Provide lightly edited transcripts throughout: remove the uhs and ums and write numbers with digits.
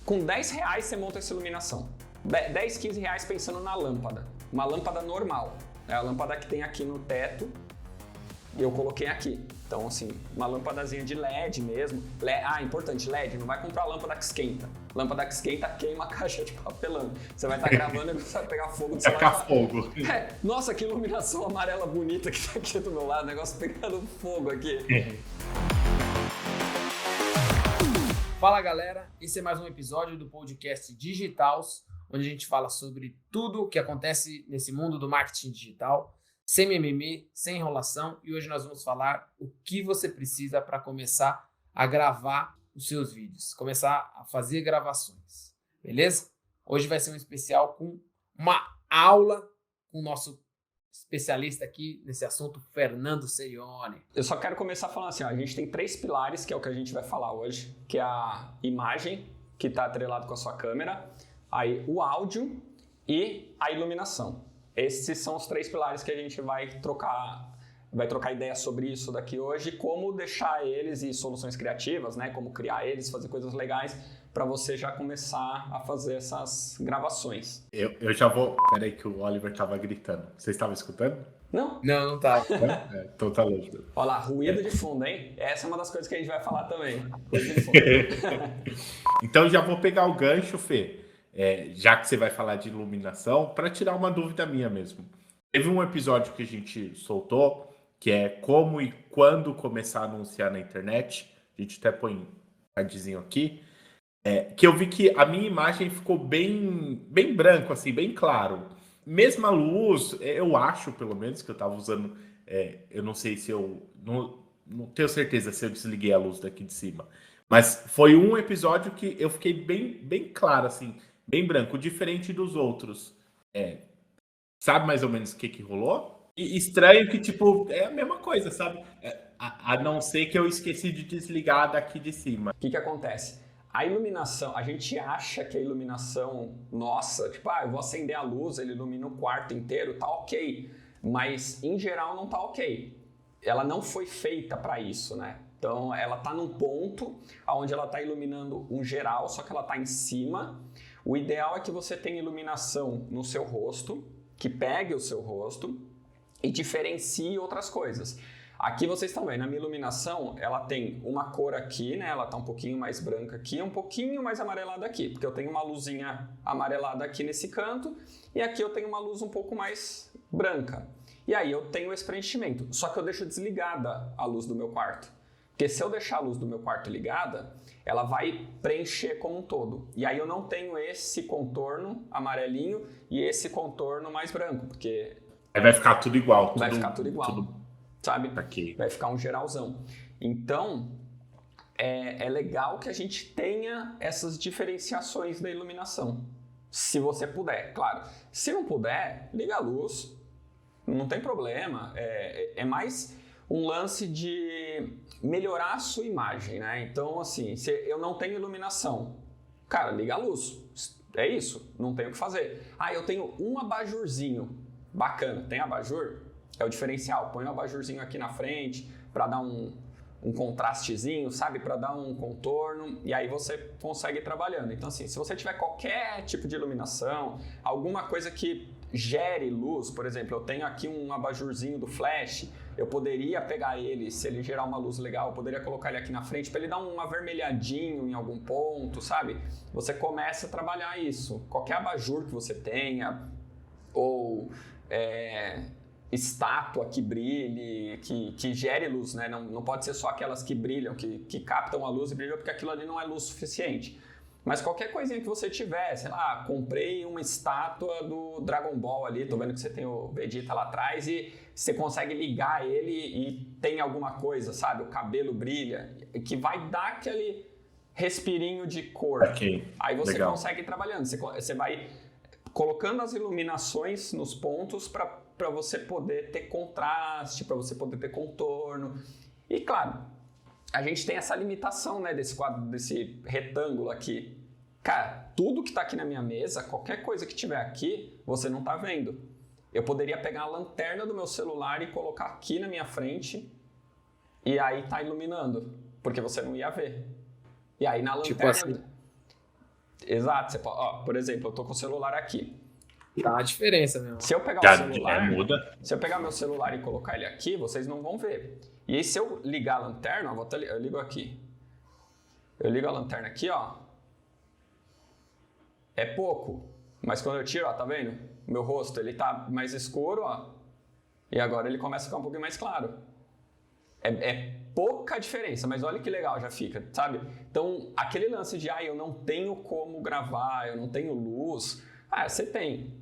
Com R$10 você monta essa iluminação. 10, 15 reais pensando na lâmpada. Uma lâmpada normal. É a lâmpada que tem aqui no teto. Eu coloquei aqui. Então, assim, uma lâmpadazinha de LED mesmo. Importante, LED, não vai comprar lâmpada que esquenta. Lâmpada que esquenta queima a caixa de papelão. Você vai estar gravando e vai pegar fogo do celular. Vai pegar fogo. Nossa, que iluminação amarela bonita que tá aqui do meu lado. O negócio pegando fogo aqui. Fala galera, esse é mais um episódio do podcast Digitals, onde a gente fala sobre tudo o que acontece nesse mundo do marketing digital, sem mimimi, sem enrolação, e hoje nós vamos falar o que você precisa para começar a gravar os seus vídeos, começar a fazer gravações, beleza? Hoje vai ser um especial com uma aula com o nosso especialista aqui nesse assunto, Fernando Serione. Eu só quero começar falando assim, a gente tem 3 pilares, que é o que a gente vai falar hoje, que é a imagem, que está atrelado com a sua câmera, aí o áudio e a iluminação. Esses são os 3 pilares que a gente vai trocar ideia sobre isso daqui hoje, como deixar eles e soluções criativas, né? Como criar eles, fazer coisas legais, para você já começar a fazer essas gravações. Eu já vou... Peraí que o Oliver estava gritando. Você estava escutando? Não? Não tá. Então tá longe. Olha lá, ruído de fundo, hein? Essa é uma das coisas que a gente vai falar também. Ruído de fundo. Então já vou pegar o gancho, Fê, já que você vai falar de iluminação, para tirar uma dúvida minha mesmo. Teve um episódio que a gente soltou, que é como e quando começar a anunciar na internet. A gente até põe um cardzinho aqui. Que eu vi que a minha imagem ficou bem branco, assim, bem claro. Mesma luz, eu acho, pelo menos, que eu estava usando... eu não sei se eu... Não tenho certeza se eu desliguei a luz daqui de cima. Mas foi um episódio que eu fiquei bem claro, assim, bem branco, diferente dos outros. Sabe mais ou menos o que rolou? E estranho que, tipo, é a mesma coisa, sabe? A não ser que eu esqueci de desligar daqui de cima. O que acontece? A iluminação, a gente acha que a iluminação, nossa, tipo, eu vou acender a luz, ele ilumina o quarto inteiro, tá ok. Mas, em geral, não tá ok. Ela não foi feita para isso, né? Então, ela tá num ponto onde ela tá iluminando um geral, só que ela tá em cima. O ideal é que você tenha iluminação no seu rosto, que pegue o seu rosto e diferencie outras coisas. Aqui vocês estão vendo, a minha iluminação, ela tem uma cor aqui, né? Ela tá um pouquinho mais branca aqui, um pouquinho mais amarelada aqui, porque eu tenho uma luzinha amarelada aqui nesse canto e aqui eu tenho uma luz um pouco mais branca. E aí eu tenho esse preenchimento, só que eu deixo desligada a luz do meu quarto. Porque se eu deixar a luz do meu quarto ligada, ela vai preencher como um todo. E aí eu não tenho esse contorno amarelinho e esse contorno mais branco, porque... Aí vai ficar tudo igual. Vai ficar tudo igual. Sabe? Aqui. Vai ficar um geralzão. Então, é legal que a gente tenha essas diferenciações da iluminação. Se você puder, claro. Se não puder, liga a luz. Não tem problema. É mais um lance de melhorar a sua imagem, né? Então, assim, se eu não tenho iluminação, cara, liga a luz. É isso. Não tem o que fazer. Eu tenho um abajurzinho. Bacana. Tem abajur? É o diferencial, põe um abajurzinho aqui na frente para dar um contrastezinho, sabe? Para dar um contorno e aí você consegue ir trabalhando. Então assim, se você tiver qualquer tipo de iluminação, alguma coisa que gere luz, por exemplo, eu tenho aqui um abajurzinho do flash, eu poderia pegar ele, se ele gerar uma luz legal, eu poderia colocar ele aqui na frente para ele dar um avermelhadinho em algum ponto, sabe? Você começa a trabalhar isso. Qualquer abajur que você tenha ou... estátua que brilhe, que gere luz, né? Não pode ser só aquelas que brilham, que captam a luz e brilham, porque aquilo ali não é luz suficiente. Mas qualquer coisinha que você tiver, sei lá, comprei uma estátua do Dragon Ball ali, tô vendo que você tem o Vegeta lá atrás e você consegue ligar ele e tem alguma coisa, sabe? O cabelo brilha, que vai dar aquele respirinho de cor. Okay. Aí você Legal. consegue ir trabalhando, você vai colocando as iluminações nos pontos para você poder ter contraste, para você poder ter contorno. E claro, a gente tem essa limitação, né, desse quadro, desse retângulo aqui. Cara, tudo que está aqui na minha mesa, qualquer coisa que tiver aqui, você não está vendo. Eu poderia pegar a lanterna do meu celular e colocar aqui na minha frente e aí tá iluminando, porque você não ia ver. E aí na lanterna... Tipo assim... Exato. Você pode, ó, por exemplo, eu tô com o celular aqui. Tá a diferença mesmo. Se eu pegar Já, o celular, muda. se eu pegar meu celular e colocar ele aqui, vocês não vão ver. E aí, se eu ligar a lanterna, ó, eu ligo aqui. Eu ligo a lanterna aqui, ó. É pouco. Mas quando eu tiro, ó, tá vendo? Meu rosto, ele tá mais escuro, ó. E agora ele começa a ficar um pouquinho mais claro. É pouca diferença, mas olha que legal já fica, sabe? Então, aquele lance de, eu não tenho como gravar, eu não tenho luz. Você tem.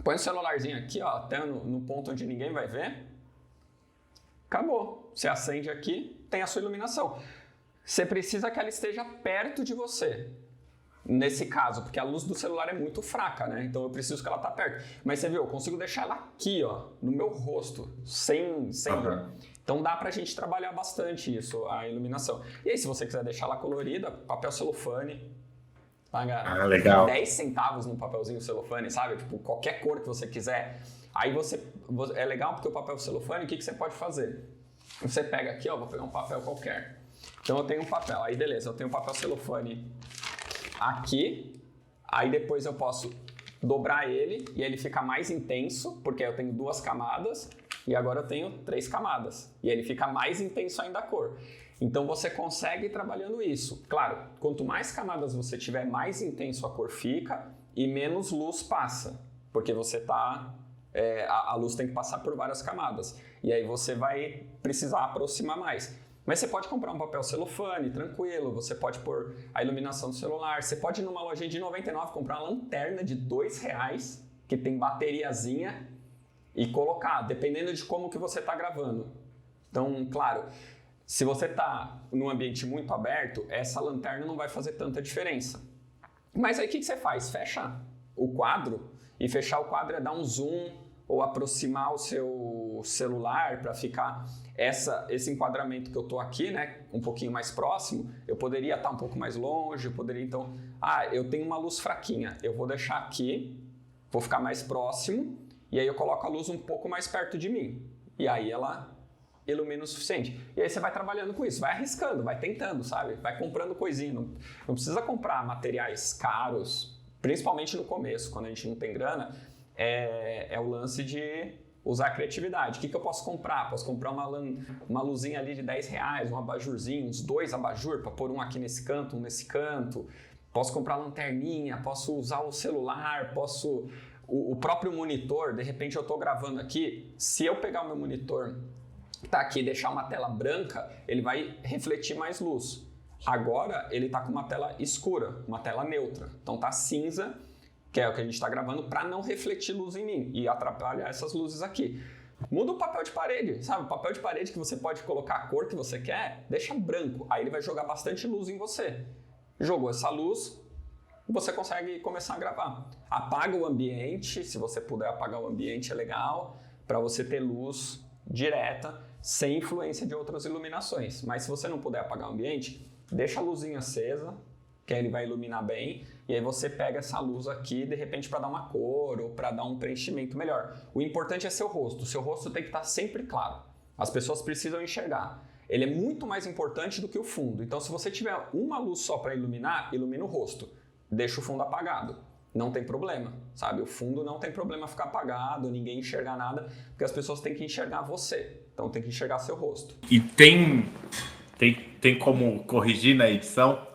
Põe o celularzinho aqui, ó, até no ponto onde ninguém vai ver. Acabou. Você acende aqui, tem a sua iluminação. Você precisa que ela esteja perto de você. Nesse caso, porque a luz do celular é muito fraca, né? Então eu preciso que ela tá perto. Mas você viu, eu consigo deixar ela aqui, ó, no meu rosto, sem... Então dá pra gente trabalhar bastante isso, a iluminação. E aí, se você quiser deixar ela colorida, papel celofane, paga legal. 10 centavos num papelzinho celofane, sabe? Tipo, qualquer cor que você quiser. Aí é legal porque o papel celofane, o que você pode fazer? Você pega aqui, ó, vou pegar um papel qualquer. Então eu tenho um papel, aí beleza, eu tenho um papel celofane aqui, aí depois eu posso dobrar ele e ele fica mais intenso, porque eu tenho 2 camadas e agora eu tenho 3 camadas. E ele fica mais intenso ainda a cor. Então você consegue ir trabalhando isso. Claro, quanto mais camadas você tiver, mais intenso a cor fica e menos luz passa, porque você tá... a luz tem que passar por várias camadas. E aí você vai precisar aproximar mais. Mas você pode comprar um papel celofane, tranquilo. Você pode pôr a iluminação do celular. Você pode ir numa lojinha de 99 comprar uma lanterna de R$2, que tem bateriazinha, e colocar, dependendo de como que você está gravando. Então, claro, se você está num ambiente muito aberto, essa lanterna não vai fazer tanta diferença. Mas aí o que você faz? Fecha o quadro, e fechar o quadro é dar um zoom ou aproximar o seu celular para ficar esse enquadramento que eu tô aqui, né, um pouquinho mais próximo. Eu poderia estar um pouco mais longe, eu poderia então, eu tenho uma luz fraquinha, eu vou deixar aqui, vou ficar mais próximo e aí eu coloco a luz um pouco mais perto de mim e aí ela ilumina o suficiente. E aí você vai trabalhando com isso, vai arriscando, vai tentando, sabe? Vai comprando coisinha, não precisa comprar materiais caros, principalmente no começo, quando a gente não tem grana. É o lance de usar a criatividade. O que eu posso comprar? Posso comprar uma luzinha ali de R$10, um abajurzinho, uns 2 abajur para pôr um aqui nesse canto, um nesse canto. Posso comprar lanterninha, posso usar o celular, posso... O próprio monitor, de repente eu estou gravando aqui, se eu pegar o meu monitor, tá aqui, e deixar uma tela branca, ele vai refletir mais luz. Agora ele está com uma tela escura, uma tela neutra. Então tá cinza, que é o que a gente está gravando, para não refletir luz em mim e atrapalhar essas luzes aqui. Muda o papel de parede, sabe? O papel de parede que você pode colocar a cor que você quer, deixa branco. Aí ele vai jogar bastante luz em você. Jogou essa luz, você consegue começar a gravar. Apaga o ambiente, se você puder apagar o ambiente é legal, para você ter luz direta, sem influência de outras iluminações. Mas se você não puder apagar o ambiente, deixa a luzinha acesa, que aí ele vai iluminar bem, e aí você pega essa luz aqui, de repente, para dar uma cor ou para dar um preenchimento melhor. O importante é seu rosto. O seu rosto tem que estar sempre claro. As pessoas precisam enxergar. Ele é muito mais importante do que o fundo. Então, se você tiver uma luz só para iluminar, ilumina o rosto. Deixa o fundo apagado. Não tem problema, sabe? O fundo não tem problema ficar apagado, ninguém enxergar nada, porque as pessoas têm que enxergar você. Então, tem que enxergar seu rosto. E tem como corrigir na edição?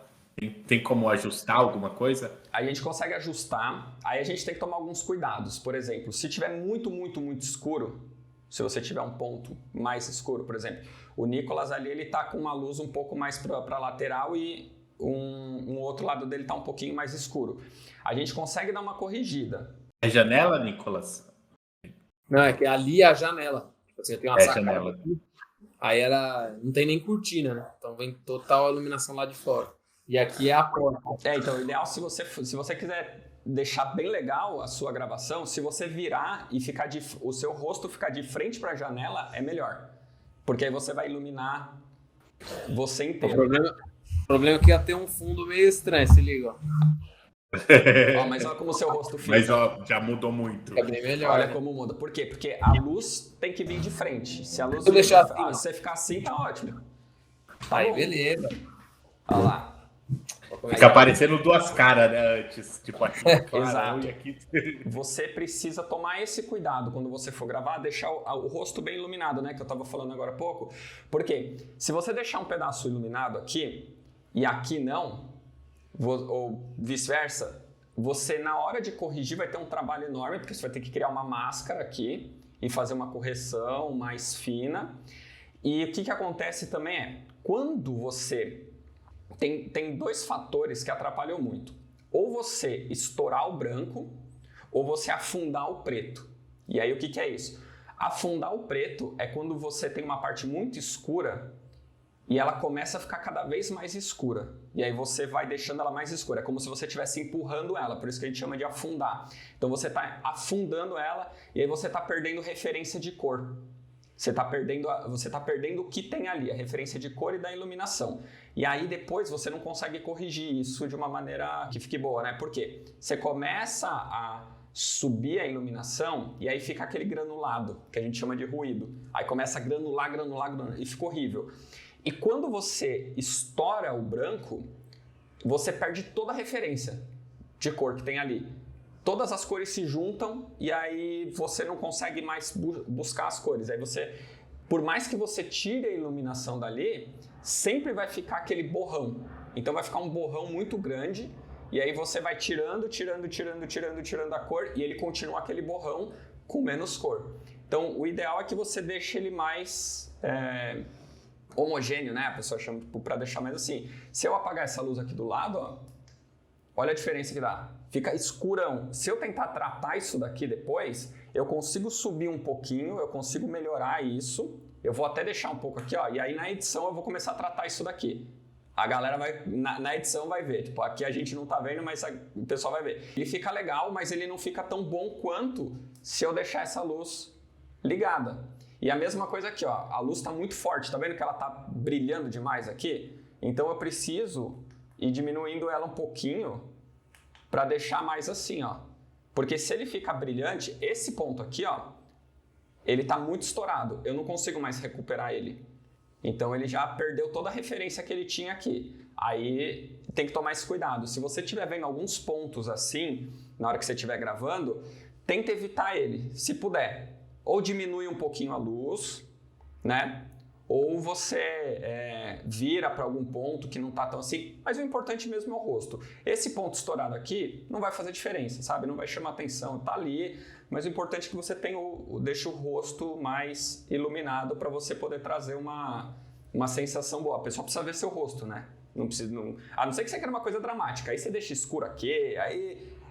Tem como ajustar alguma coisa? A gente consegue ajustar, aí a gente tem que tomar alguns cuidados. Por exemplo, se tiver muito, muito, muito escuro, se você tiver um ponto mais escuro, por exemplo, o Nicolas ali, ele tá com uma luz um pouco mais para lateral e um outro lado dele tá um pouquinho mais escuro. A gente consegue dar uma corrigida. É janela, Nicolas? Não, é que ali é a janela. Tipo assim, tem uma sacada janela. aqui, aí ela não tem nem cortina, né? Então vem total a iluminação lá de fora. E aqui é a porta. Então o ideal, se você quiser deixar bem legal a sua gravação, se você virar e o seu rosto ficar de frente para a janela, é melhor. Porque aí você vai iluminar você inteiro. O problema é que ia ter um fundo meio estranho, se liga, ó. Mas olha como o seu rosto fica. Mas ó, já mudou muito. Fica bem melhor. Olha né? como muda. Por quê? Porque a luz tem que vir de frente. Se a luz Vou deixar assim, se você ficar assim, tá ótimo. Aí, bom. beleza. Olha lá. Fica aparecendo duas caras, né? Antes, tipo aqui, clarão, Exato. e aqui. Você precisa tomar esse cuidado quando você for gravar, deixar o rosto bem iluminado, né? Que eu tava falando agora há pouco. Porque se você deixar um pedaço iluminado aqui e aqui não, ou vice-versa, você na hora de corrigir vai ter um trabalho enorme, porque você vai ter que criar uma máscara aqui e fazer uma correção mais fina. E o que acontece também é, quando você... Tem dois fatores que atrapalham muito. Ou você estourar o branco, ou você afundar o preto. E aí o que é isso? Afundar o preto é quando você tem uma parte muito escura e ela começa a ficar cada vez mais escura. E aí você vai deixando ela mais escura. É como se você estivesse empurrando ela, por isso que a gente chama de afundar. Então você está afundando ela e aí você está perdendo referência de cor. Você está perdendo o que tem ali, a referência de cor e da iluminação. E aí depois você não consegue corrigir isso de uma maneira que fique boa, né? Por quê? Você começa a subir a iluminação e aí fica aquele granulado, que a gente chama de ruído. Aí começa a granular e fica horrível. E quando você estoura o branco, você perde toda a referência de cor que tem ali. Todas as cores se juntam e aí você não consegue mais buscar as cores. Aí você, por mais que você tire a iluminação dali, sempre vai ficar aquele borrão. Então vai ficar um borrão muito grande e aí você vai tirando a cor e ele continua aquele borrão com menos cor. Então o ideal é que você deixe ele mais homogêneo, né? A pessoa chama para deixar mais assim. Se eu apagar essa luz aqui do lado, ó, olha a diferença que dá. Fica escurão. Se eu tentar tratar isso daqui depois, eu consigo subir um pouquinho, eu consigo melhorar isso. Eu vou até deixar um pouco aqui, ó. E aí na edição eu vou começar a tratar isso daqui. A galera vai, na edição vai ver. Tipo, aqui a gente não tá vendo, mas o pessoal vai ver. Ele fica legal, mas ele não fica tão bom quanto se eu deixar essa luz ligada. E a mesma coisa aqui, ó. A luz tá muito forte. Tá vendo que ela tá brilhando demais aqui? Então eu preciso ir diminuindo ela um pouquinho para deixar mais assim, ó. Porque se ele ficar brilhante, esse ponto aqui, ó, ele tá muito estourado. Eu não consigo mais recuperar ele. Então ele já perdeu toda a referência que ele tinha aqui. Aí tem que tomar esse cuidado. Se você estiver vendo alguns pontos assim, na hora que você estiver gravando, tenta evitar ele, se puder. Ou diminui um pouquinho a luz, né? Ou você vira para algum ponto que não tá tão assim, mas o importante mesmo é o rosto. Esse ponto estourado aqui não vai fazer diferença, sabe? Não vai chamar atenção, tá ali, mas o importante é que você tenha deixe o rosto mais iluminado para você poder trazer uma sensação boa. A pessoa precisa ver seu rosto, né? A não ser que você queira uma coisa dramática, aí você deixa escuro aqui,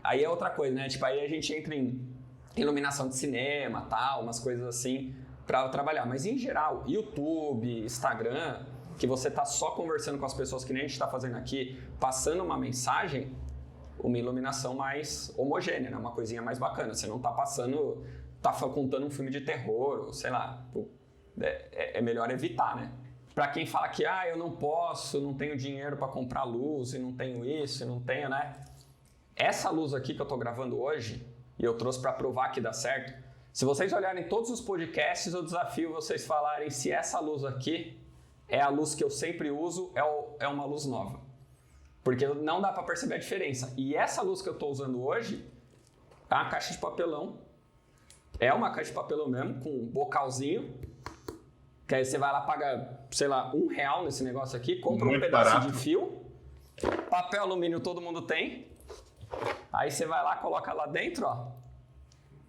aí é outra coisa, né? Tipo, aí a gente entra em iluminação de cinema, tal, umas coisas assim, para trabalhar, mas em geral, YouTube, Instagram, que você tá só conversando com as pessoas que nem a gente tá fazendo aqui, passando uma mensagem, uma iluminação mais homogênea, né? Uma coisinha mais bacana. Você não tá contando um filme de terror, ou sei lá, é melhor evitar, né? Para quem fala que eu não posso, não tenho dinheiro para comprar luz, e não tenho isso, e não tenho, né? Essa luz aqui que eu tô gravando hoje, e eu trouxe para provar que dá certo. Se vocês olharem todos os podcasts, eu desafio vocês falarem se essa luz aqui é a luz que eu sempre uso, é uma luz nova. Porque não dá para perceber a diferença. E essa luz que eu estou usando hoje é uma caixa de papelão. É uma caixa de papelão mesmo, com um bocalzinho. Que aí você vai lá, paga, sei lá, R$1 nesse negócio aqui, compra muito um pedaço barato. de fio. Papel alumínio todo mundo tem. Aí você vai lá, coloca lá dentro, ó.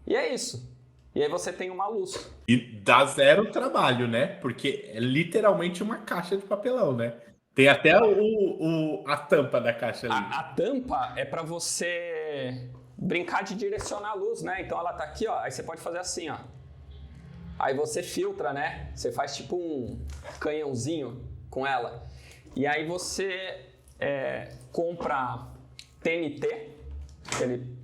E é isso. E aí você tem uma luz. E dá zero trabalho, né? Porque é literalmente uma caixa de papelão, né? Tem até a tampa da caixa ali. A tampa é para você brincar de direcionar a luz, né? Então ela tá aqui, ó. Aí você pode fazer assim, ó. Aí você filtra, né? Você faz tipo um canhãozinho com ela. E aí você compra TNT, aquele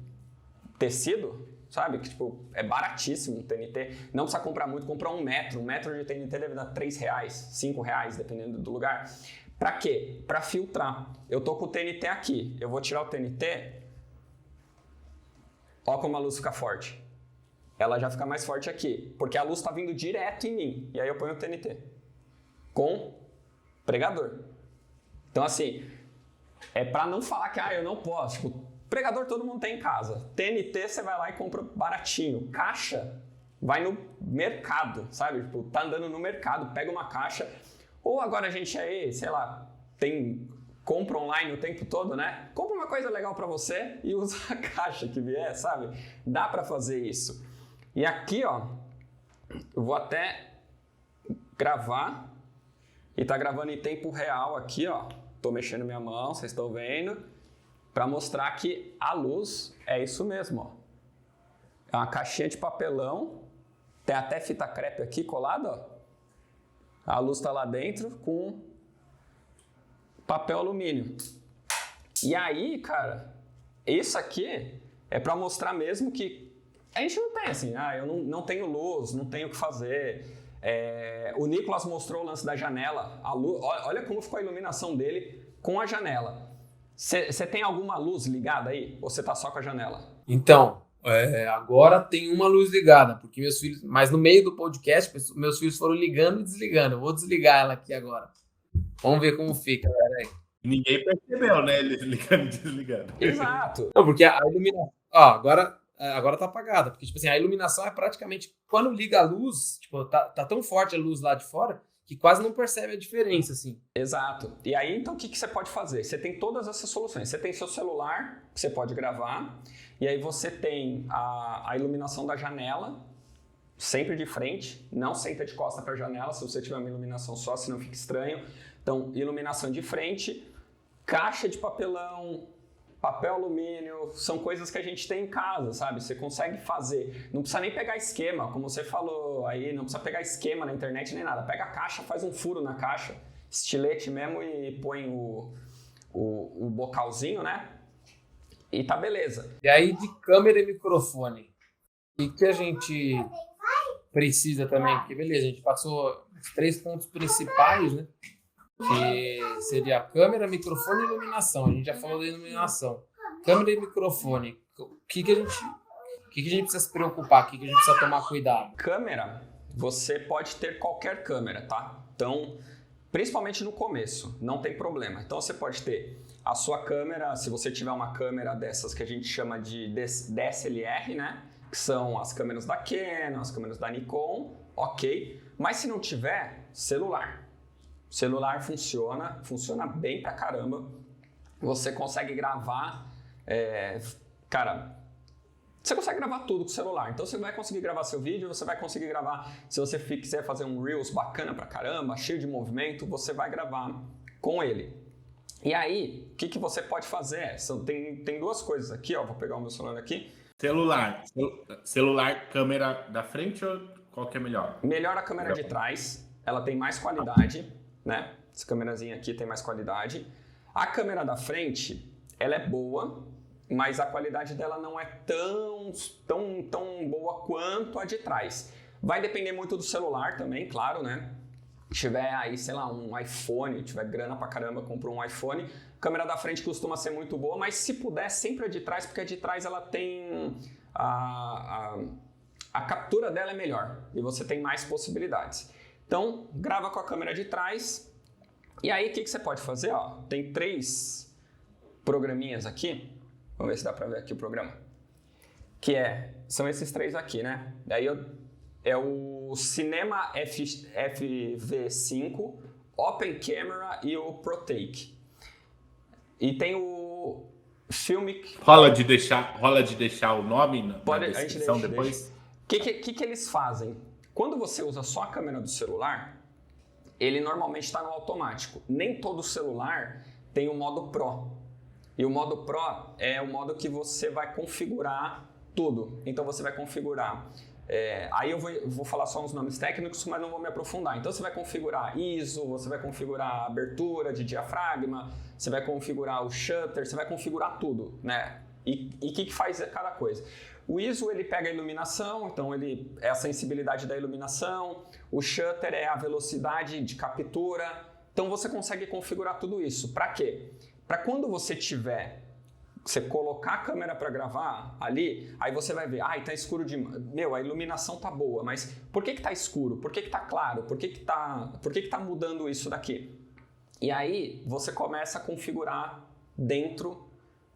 tecido, sabe? Que tipo, é baratíssimo o TNT. Não precisa comprar muito, compra 1 metro. 1 metro de TNT deve dar R$3, R$5, dependendo do lugar. Pra quê? Pra filtrar. Eu tô com o TNT aqui. Eu vou tirar o TNT. Ó como a luz fica forte. Ela já fica mais forte aqui. Porque a luz tá vindo direto em mim. E aí eu ponho o TNT. Com pregador. Então assim, É para não falar que eu não posso. Tipo, pregador todo mundo tem em casa. TNT você vai lá e compra baratinho. Caixa vai no mercado, sabe? Tipo, tá andando no mercado, pega uma caixa. Ou agora a gente aí, sei lá, compra online o tempo todo, né? Compra uma coisa legal para você e usa a caixa que vier, sabe? Dá para fazer isso. E aqui, ó, eu vou até gravar e tá gravando em tempo real aqui, ó. Tô mexendo minha mão, vocês estão vendo, para mostrar que a luz é isso mesmo, ó. É uma caixinha de papelão, tem até fita crepe aqui colada, ó. A luz tá lá dentro com papel alumínio. E aí, cara, isso aqui é para mostrar mesmo que a gente não tem assim, eu não tenho luz, não tenho o que fazer. O Nicolas mostrou o lance da janela, a luz, olha como ficou a iluminação dele com a janela. Você tem alguma luz ligada aí? Ou você tá só com a janela? Então, agora tem uma luz ligada, porque meus filhos, mas no meio do podcast, meus filhos foram ligando e desligando. Eu vou desligar ela aqui agora. Vamos ver como fica, peraí. Ninguém percebeu, né? Eles ligando e desligando. Exato. Não, porque a iluminação... Agora tá apagada, porque tipo assim, a iluminação é praticamente... Quando liga a luz, tipo, tá tão forte a luz lá de fora, que quase não percebe a diferença, assim. Exato. E aí, então, o que você pode fazer? Você tem todas essas soluções. Você tem seu celular, que você pode gravar, e aí você tem a iluminação da janela, sempre de frente, não senta de costa para a janela, se você tiver uma iluminação só, senão fica estranho. Então, iluminação de frente, caixa de papelão, papel alumínio, são coisas que a gente tem em casa, sabe? Você consegue fazer. Não precisa nem pegar esquema, como você falou aí, não precisa pegar esquema na internet nem nada. Pega a caixa, faz um furo na caixa, estilete mesmo e põe o bocalzinho, né? E tá beleza. E aí, de câmera e microfone, o que a gente precisa também? Porque beleza, a gente passou os 3 pontos principais, né? Que seria a câmera, microfone e iluminação. A gente já falou da iluminação. Câmera e microfone. O que a gente precisa se preocupar? O que a gente precisa tomar cuidado? Câmera, você pode ter qualquer câmera, tá? Então, principalmente no começo, não tem problema. Então, você pode ter a sua câmera, se você tiver uma câmera dessas que a gente chama de DSLR, né? Que são as câmeras da Canon, as câmeras da Nikon, ok. Mas se não tiver, celular. O celular funciona bem pra caramba. Você consegue gravar, você consegue gravar tudo com o celular. Então você vai conseguir gravar seu vídeo, você vai conseguir gravar, se você quiser fazer um Reels bacana pra caramba, cheio de movimento, você vai gravar com ele. E aí, o que você pode fazer? Tem 2 coisas aqui, ó, vou pegar o meu celular aqui. Celular, câmera da frente ou qual que é melhor? Melhor a câmera de trás, ela tem mais qualidade, né? Essa câmerazinha aqui tem mais qualidade. A câmera da frente, ela é boa, mas a qualidade dela não é tão boa quanto a de trás. Vai depender muito do celular também, claro, né? Se tiver aí, sei lá, um iPhone, tiver grana pra caramba, comprou um iPhone, a câmera da frente costuma ser muito boa, mas se puder, sempre a de trás, porque a de trás ela tem... A captura dela é melhor e você tem mais possibilidades. Então, grava com a câmera de trás. E aí, o que você pode fazer? Ó, tem 3 programinhas aqui. Vamos ver se dá para ver aqui o programa. São esses 3 aqui, né? Daí é o Cinema FV5, Open Camera e o ProTake. E tem o Filmic... Rola de deixar o nome na descrição depois? O que eles fazem? Quando você usa só a câmera do celular, ele normalmente está no automático. Nem todo celular tem o modo Pro. E o modo Pro é o modo que você vai configurar tudo. Então você vai configurar... aí eu vou falar só uns nomes técnicos, mas não vou me aprofundar. Então você vai configurar ISO, você vai configurar a abertura de diafragma, você vai configurar o shutter, você vai configurar tudo, né? E o que faz cada coisa? O ISO, ele pega a iluminação, então ele é a sensibilidade da iluminação. O shutter é a velocidade de captura. Então você consegue configurar tudo isso. Para quê? Para quando você colocar a câmera para gravar ali, aí você vai ver, tá escuro demais. A iluminação tá boa, mas por que tá escuro? Por que tá claro? Por que tá mudando isso daqui? E aí você começa a configurar dentro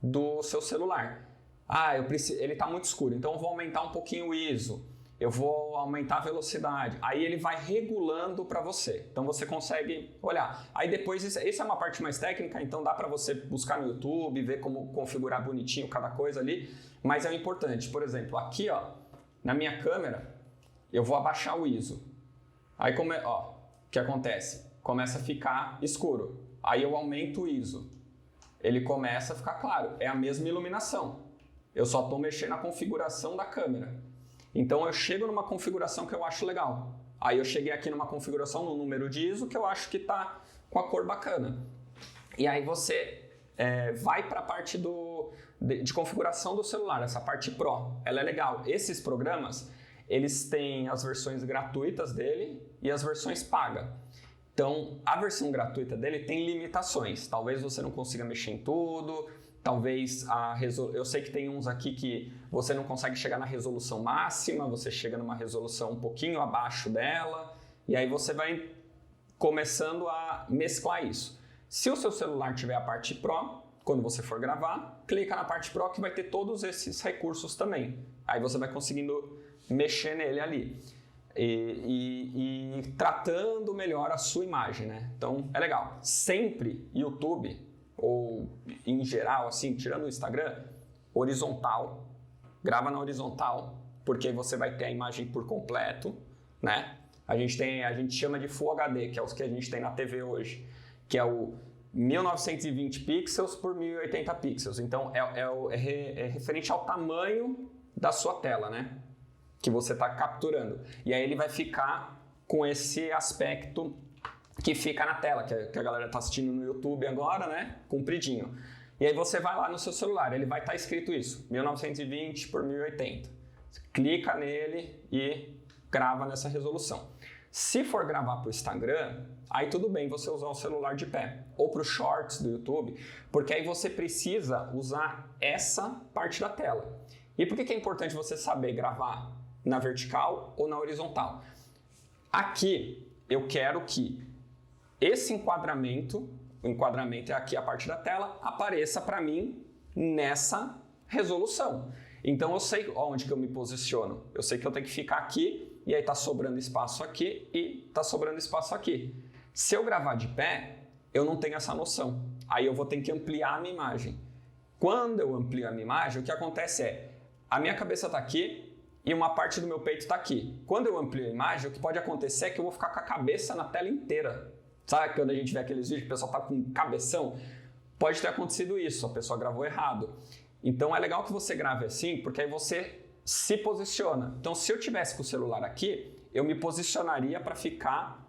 do seu celular. Ele está muito escuro, então eu vou aumentar um pouquinho o ISO, eu vou aumentar a velocidade. Aí ele vai regulando para você. Então você consegue olhar. Aí depois, isso é uma parte mais técnica, então dá para você buscar no YouTube, ver como configurar bonitinho cada coisa ali. Mas é importante. Por exemplo, aqui ó, na minha câmera, eu vou abaixar o ISO. Aí o que acontece? Começa a ficar escuro. Aí eu aumento o ISO. Ele começa a ficar claro. É a mesma iluminação. Eu só estou mexendo na configuração da câmera. Então eu chego numa configuração que eu acho legal. Aí eu cheguei aqui numa configuração no número de ISO que eu acho que está com a cor bacana. E aí você vai para a parte de configuração do celular, essa parte Pro. Ela é legal. Esses programas, eles têm as versões gratuitas dele e as versões pagas. Então, a versão gratuita dele tem limitações. Talvez você não consiga mexer em tudo, talvez eu sei que tem uns aqui que você não consegue chegar na resolução máxima, você chega numa resolução um pouquinho abaixo dela, e aí você vai começando a mesclar isso. Se o seu celular tiver a parte Pro, quando você for gravar, clica na parte Pro que vai ter todos esses recursos também. Aí você vai conseguindo mexer nele ali. E tratando melhor a sua imagem, né? Então é legal. Sempre YouTube, ou em geral, assim, tirando o Instagram, horizontal, grava na horizontal, porque você vai ter a imagem por completo, né? A gente chama de Full HD, que é os que a gente tem na TV hoje, que é o 1920 pixels por 1080 pixels. Então é referente ao tamanho da sua tela, né? Que você está capturando. E aí ele vai ficar com esse aspecto que fica na tela, que a galera está assistindo no YouTube agora, né? Compridinho. E aí você vai lá no seu celular, ele vai estar escrito isso, 1920 por 1080. Você clica nele e grava nessa resolução. Se for gravar para o Instagram, aí tudo bem você usar o celular de pé. Ou para os shorts do YouTube, porque aí você precisa usar essa parte da tela. E por que é importante você saber gravar na vertical ou na horizontal? Aqui eu quero que esse enquadramento, o enquadramento é aqui a parte da tela, apareça para mim nessa resolução. Então eu sei onde que eu me posiciono. Eu sei que eu tenho que ficar aqui e aí tá sobrando espaço aqui e tá sobrando espaço aqui. Se eu gravar de pé, eu não tenho essa noção. Aí eu vou ter que ampliar a minha imagem. Quando eu amplio a minha imagem, o que acontece é, a minha cabeça está aqui e uma parte do meu peito está aqui. Quando eu amplio a imagem, o que pode acontecer é que eu vou ficar com a cabeça na tela inteira. Sabe quando a gente vê aqueles vídeos que o pessoal está com um cabeção? Pode ter acontecido isso, a pessoa gravou errado. Então é legal que você grave assim, porque aí você se posiciona. Então se eu tivesse com o celular aqui, eu me posicionaria para ficar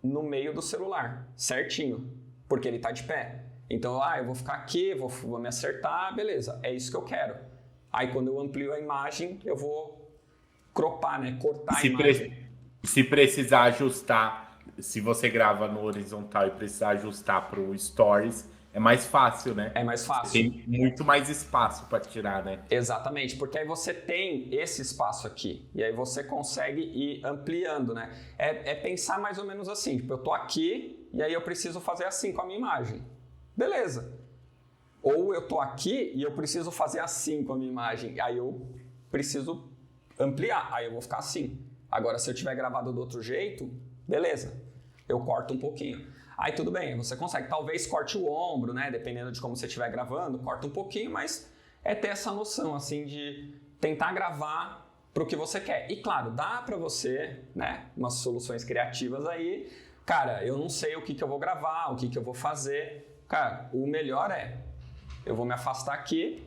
no meio do celular, certinho, porque ele está de pé. Então, eu vou ficar aqui, vou me acertar, beleza, é isso que eu quero. Aí quando eu amplio a imagem, eu vou cropar, né? Cortar a imagem. Se precisar ajustar, se você grava no horizontal e precisar ajustar para o Stories, é mais fácil, né? É mais fácil. Tem muito mais espaço para tirar, né? Exatamente, porque aí você tem esse espaço aqui e aí você consegue ir ampliando, né? É pensar mais ou menos assim, tipo, eu tô aqui e aí eu preciso fazer assim com a minha imagem. Beleza. Ou eu tô aqui e eu preciso fazer assim com a minha imagem, aí eu preciso ampliar, aí eu vou ficar assim. Agora, se eu tiver gravado do outro jeito, beleza, eu corto um pouquinho. Aí tudo bem, você consegue, talvez corte o ombro, né? Dependendo de como você estiver gravando, corta um pouquinho, mas é ter essa noção, assim, de tentar gravar pro que você quer. E claro, dá pra você, né, umas soluções criativas aí. Cara, eu não sei o que eu vou gravar, o que eu vou fazer. Cara, o melhor eu vou me afastar aqui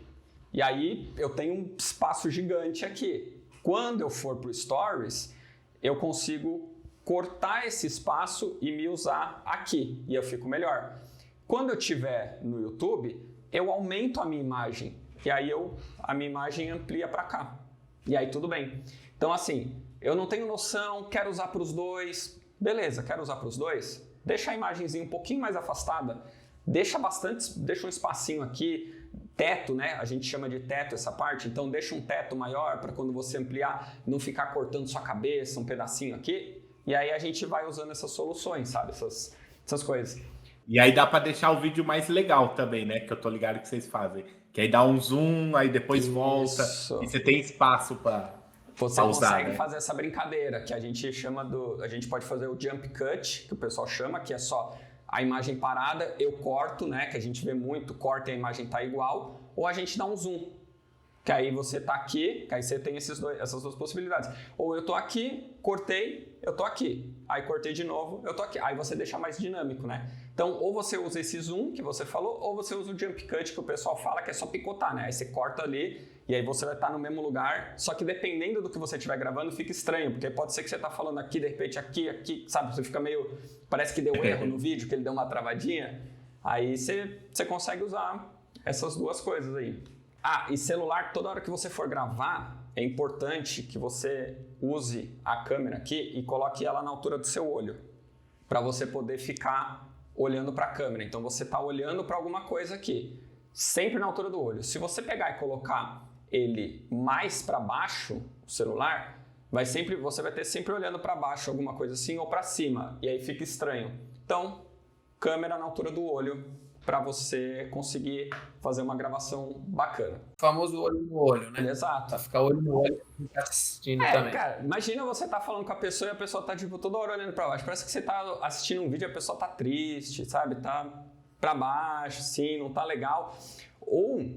e aí eu tenho um espaço gigante aqui. Quando eu for pro Stories, eu consigo cortar esse espaço e me usar aqui, e eu fico melhor. Quando eu estiver no YouTube, eu aumento a minha imagem, e aí a minha imagem amplia para cá. E aí tudo bem. Então assim, eu não tenho noção, quero usar para os dois. Beleza, quero usar para os dois? Deixa a imagenzinha um pouquinho mais afastada, deixa um espacinho aqui, teto, né? A gente chama de teto essa parte, então deixa um teto maior para quando você ampliar, não ficar cortando sua cabeça, um pedacinho aqui. E aí a gente vai usando essas soluções, sabe? Essas coisas. E aí dá para deixar o vídeo mais legal também, né? Que eu tô ligado que vocês fazem. Que aí dá um zoom, aí depois volta. E você tem espaço para Você usar, consegue né? fazer essa brincadeira, que a gente chama a gente pode fazer o jump cut, que o pessoal chama, que é só a imagem parada, eu corto, né? Que a gente vê muito, corta e a imagem tá igual, ou a gente dá um zoom. Que aí você tá aqui, que aí você tem essas duas possibilidades. Ou eu tô aqui, cortei, eu tô aqui. Aí cortei de novo, eu tô aqui. Aí você deixa mais dinâmico, né? Então, ou você usa esse zoom que você falou, ou você usa o jump cut que o pessoal fala, que é só picotar, né? Aí você corta ali e aí você vai estar no mesmo lugar. Só que dependendo do que você estiver gravando, fica estranho, porque pode ser que você tá falando aqui, de repente aqui, sabe? Você fica meio... Parece que deu erro no vídeo, que ele deu uma travadinha. Aí você consegue usar essas duas coisas aí. Ah, e celular, toda hora que você for gravar, é importante que você use a câmera aqui e coloque ela na altura do seu olho, para você poder ficar olhando para a câmera. Então você está olhando para alguma coisa aqui, sempre na altura do olho. Se você pegar e colocar ele mais para baixo, o celular, você vai ter sempre olhando para baixo, alguma coisa assim, ou para cima, e aí fica estranho. Então, câmera na altura do olho, para você conseguir fazer uma gravação bacana. O famoso olho no olho, né? Exato. Pra ficar olho no olho e ficar assistindo também. Cara, imagina você tá falando com a pessoa e a pessoa tá, tipo, toda hora olhando pra baixo. Parece que você tá assistindo um vídeo e a pessoa tá triste, sabe? Tá pra baixo, assim, não tá legal. Ou,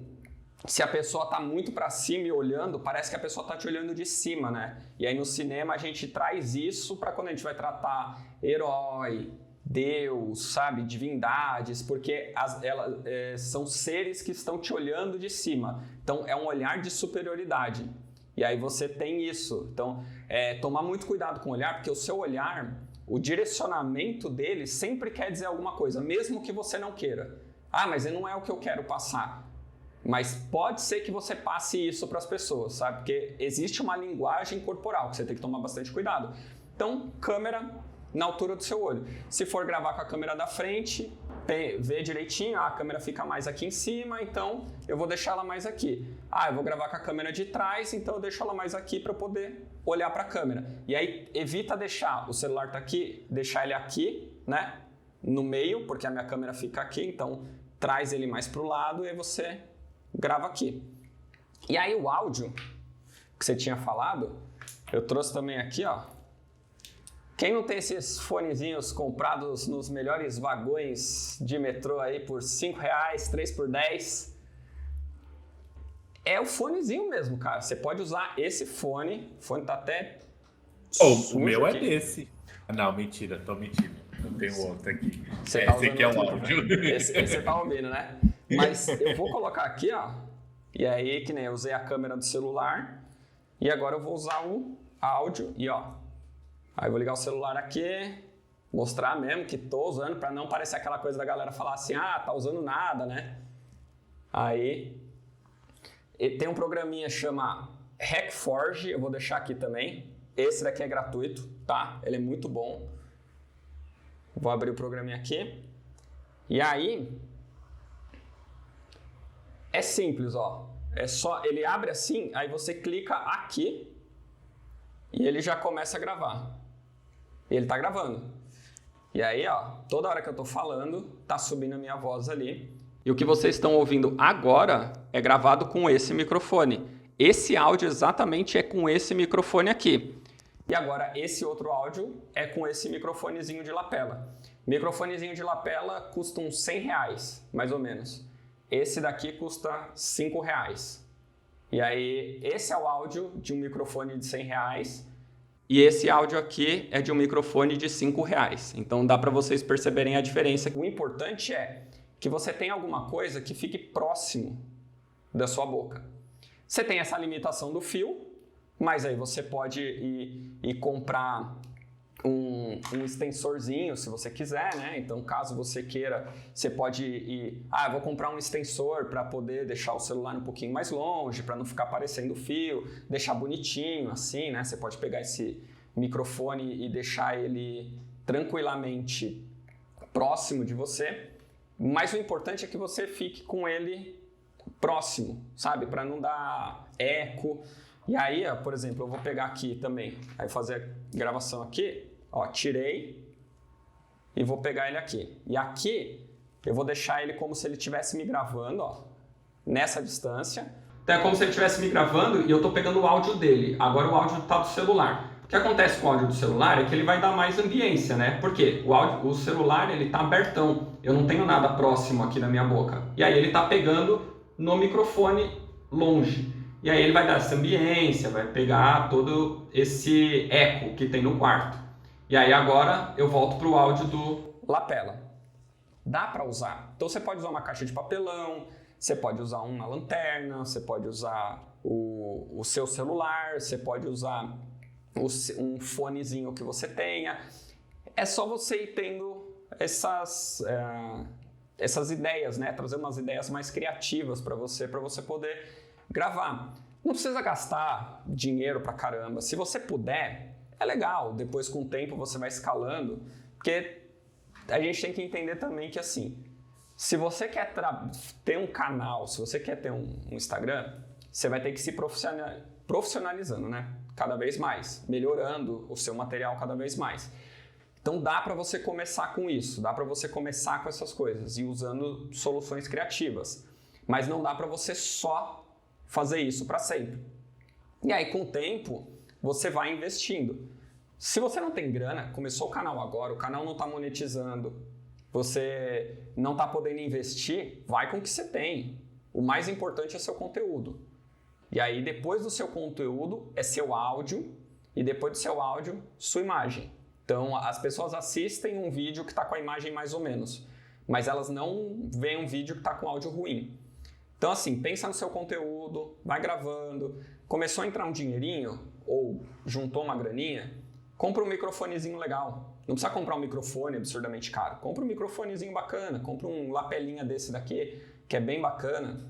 se a pessoa tá muito pra cima e olhando, parece que a pessoa tá te olhando de cima, né? E aí no cinema a gente traz isso pra quando a gente vai tratar herói, Deus, sabe, divindades, porque elas são seres que estão te olhando de cima. Então, é um olhar de superioridade. E aí você tem isso. Então, tomar muito cuidado com o olhar, porque o seu olhar, o direcionamento dele sempre quer dizer alguma coisa, mesmo que você não queira. Ah, mas não é o que eu quero passar. Mas pode ser que você passe isso para as pessoas, sabe? Porque existe uma linguagem corporal que você tem que tomar bastante cuidado. Então, câmera na altura do seu olho. Se for gravar com a câmera da frente, vê direitinho, a câmera fica mais aqui em cima, então eu vou deixar ela mais aqui. Eu vou gravar com a câmera de trás, então eu deixo ela mais aqui para poder olhar para a câmera. E aí evita deixar o celular tá aqui, deixar ele aqui, né, no meio, porque a minha câmera fica aqui, então traz ele mais para o lado e aí você grava aqui. E aí o áudio que você tinha falado, eu trouxe também aqui, ó. Quem não tem esses fonezinhos comprados nos melhores vagões de metrô aí por R$5, 3 por 10, é o fonezinho mesmo, cara. Você pode usar esse fone, o fone tá até o meu aqui. É desse. Não, mentira, tô mentindo. Eu tenho outro aqui. Esse aqui é um áudio. Esse você tá ouvindo, né? Mas eu vou colocar aqui, ó. E aí, que nem eu usei a câmera do celular. E agora eu vou usar o áudio e ó. Aí eu vou ligar o celular aqui, mostrar mesmo que tô usando, para não parecer aquela coisa da galera falar assim, tá usando nada, né? Aí, tem um programinha chama Hackforge, eu vou deixar aqui também. Esse daqui é gratuito, tá? Ele é muito bom. Vou abrir o programinha aqui. E aí, é simples, ó. É só, ele abre assim, aí você clica aqui e ele já começa a gravar. E ele tá gravando. E aí, ó, toda hora que eu tô falando, tá subindo a minha voz ali. E o que vocês estão ouvindo agora é gravado com esse microfone. Esse áudio exatamente é com esse microfone aqui. E agora, esse outro áudio é com esse microfonezinho de lapela. Microfonezinho de lapela custa uns R$100, mais ou menos. Esse daqui custa R$5. E aí, esse é o áudio de um microfone de R$100. E esse áudio aqui é de um microfone de R$5. Então dá para vocês perceberem a diferença. O importante é que você tenha alguma coisa que fique próximo da sua boca. Você tem essa limitação do fio, mas aí você pode ir comprar um extensorzinho, se você quiser, né? Então, caso você queira, você pode ir... eu vou comprar um extensor para poder deixar o celular um pouquinho mais longe, para não ficar aparecendo o fio, deixar bonitinho, assim, né? Você pode pegar esse microfone e deixar ele tranquilamente próximo de você, mas o importante é que você fique com ele próximo, sabe? Para não dar eco. E aí, ó, por exemplo, eu vou pegar aqui também, aí fazer a gravação aqui, ó, tirei, e vou pegar ele aqui. E aqui eu vou deixar ele como se ele estivesse me gravando, ó, nessa distância. Então é como se ele estivesse me gravando e eu estou pegando o áudio dele. Agora o áudio está do celular. O que acontece com o áudio do celular é que ele vai dar mais ambiência, né? Porque o celular ele está abertão. Eu não tenho nada próximo aqui na minha boca. E aí ele está pegando no microfone longe. E aí ele vai dar essa ambiência, vai pegar todo esse eco que tem no quarto. E aí agora eu volto para o áudio do lapela. Dá para usar. Então você pode usar uma caixa de papelão, você pode usar uma lanterna, você pode usar o seu celular, você pode usar um fonezinho que você tenha. É só você ir tendo essas ideias, né? Trazer umas ideias mais criativas para você poder gravar. Não precisa gastar dinheiro pra caramba. Se você puder, é legal. Depois, com o tempo, você vai escalando. Porque a gente tem que entender também que, assim, se você quer ter um canal, se você quer ter um Instagram, você vai ter que se profissionalizando, né? Cada vez mais, melhorando o seu material cada vez mais. Então dá para você começar com isso, dá para você começar com essas coisas e usando soluções criativas. Mas não dá para você só fazer isso para sempre. E aí, com o tempo, você vai investindo. Se você não tem grana, começou o canal agora, o canal não está monetizando, você não está podendo investir, vai com o que você tem. O mais importante é seu conteúdo. E aí, depois do seu conteúdo, é seu áudio, e depois do seu áudio, sua imagem. Então, as pessoas assistem um vídeo que está com a imagem mais ou menos, mas elas não veem um vídeo que está com áudio ruim. Então, assim, pensa no seu conteúdo, vai gravando, começou a entrar um dinheirinho, ou juntou uma graninha, compra um microfonezinho legal. Não precisa comprar um microfone absurdamente caro. Compra um microfonezinho bacana, compra um lapelinha desse daqui, que é bem bacana.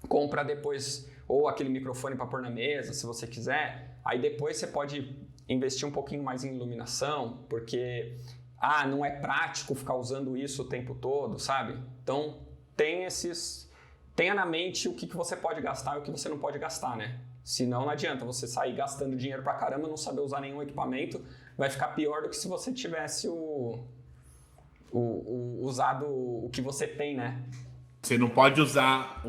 Compra depois, ou aquele microfone para pôr na mesa, se você quiser. Aí depois você pode investir um pouquinho mais em iluminação, porque não é prático ficar usando isso o tempo todo, sabe? Então, tenha na mente o que você pode gastar e o que você não pode gastar, né? Senão não adianta você sair gastando dinheiro pra caramba, não saber usar nenhum equipamento, vai ficar pior do que se você tivesse usado o que você tem, né? Você não pode usar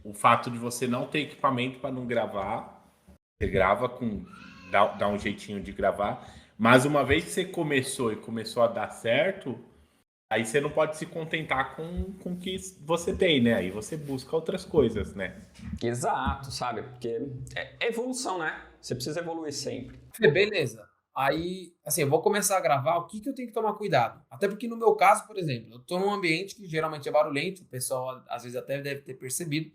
o fato de você não ter equipamento para não gravar. Você grava dá um jeitinho de gravar, mas uma vez que você começou a dar certo, aí você não pode se contentar com o que você tem, né? Aí você busca outras coisas, né? Exato, sabe? Porque é evolução, né? Você precisa evoluir sempre. Beleza. Aí, assim, eu vou começar a gravar, o que eu tenho que tomar cuidado? Até porque no meu caso, por exemplo, eu tô num ambiente que geralmente é barulhento, o pessoal às vezes até deve ter percebido,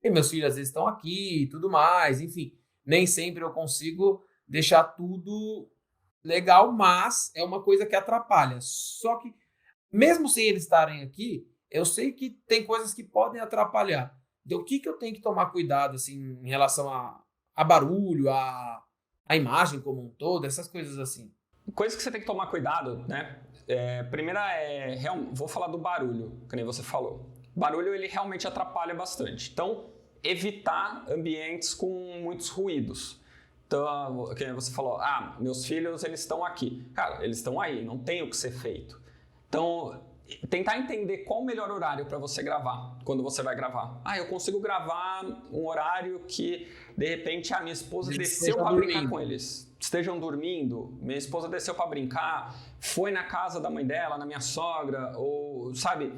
e meus filhos às vezes estão aqui e tudo mais, enfim, nem sempre eu consigo deixar tudo legal, mas é uma coisa que atrapalha. Só que, mesmo sem eles estarem aqui, eu sei que tem coisas que podem atrapalhar. Então, o que eu tenho que tomar cuidado, assim, em relação a barulho, a imagem como um todo, essas coisas assim? Coisa que você tem que tomar cuidado, né? Primeira vou falar do barulho, que nem você falou. Barulho, ele realmente atrapalha bastante. Então, evitar ambientes com muitos ruídos. Então, que nem você falou, meus filhos, eles estão aqui. Cara, eles estão aí, não tem o que ser feito. Então, tentar entender qual o melhor horário para você gravar, quando você vai gravar. Eu consigo gravar um horário que, de repente, a minha esposa desceu para brincar com eles. Estejam dormindo, minha esposa desceu para brincar, foi na casa da mãe dela, na minha sogra, ou, sabe,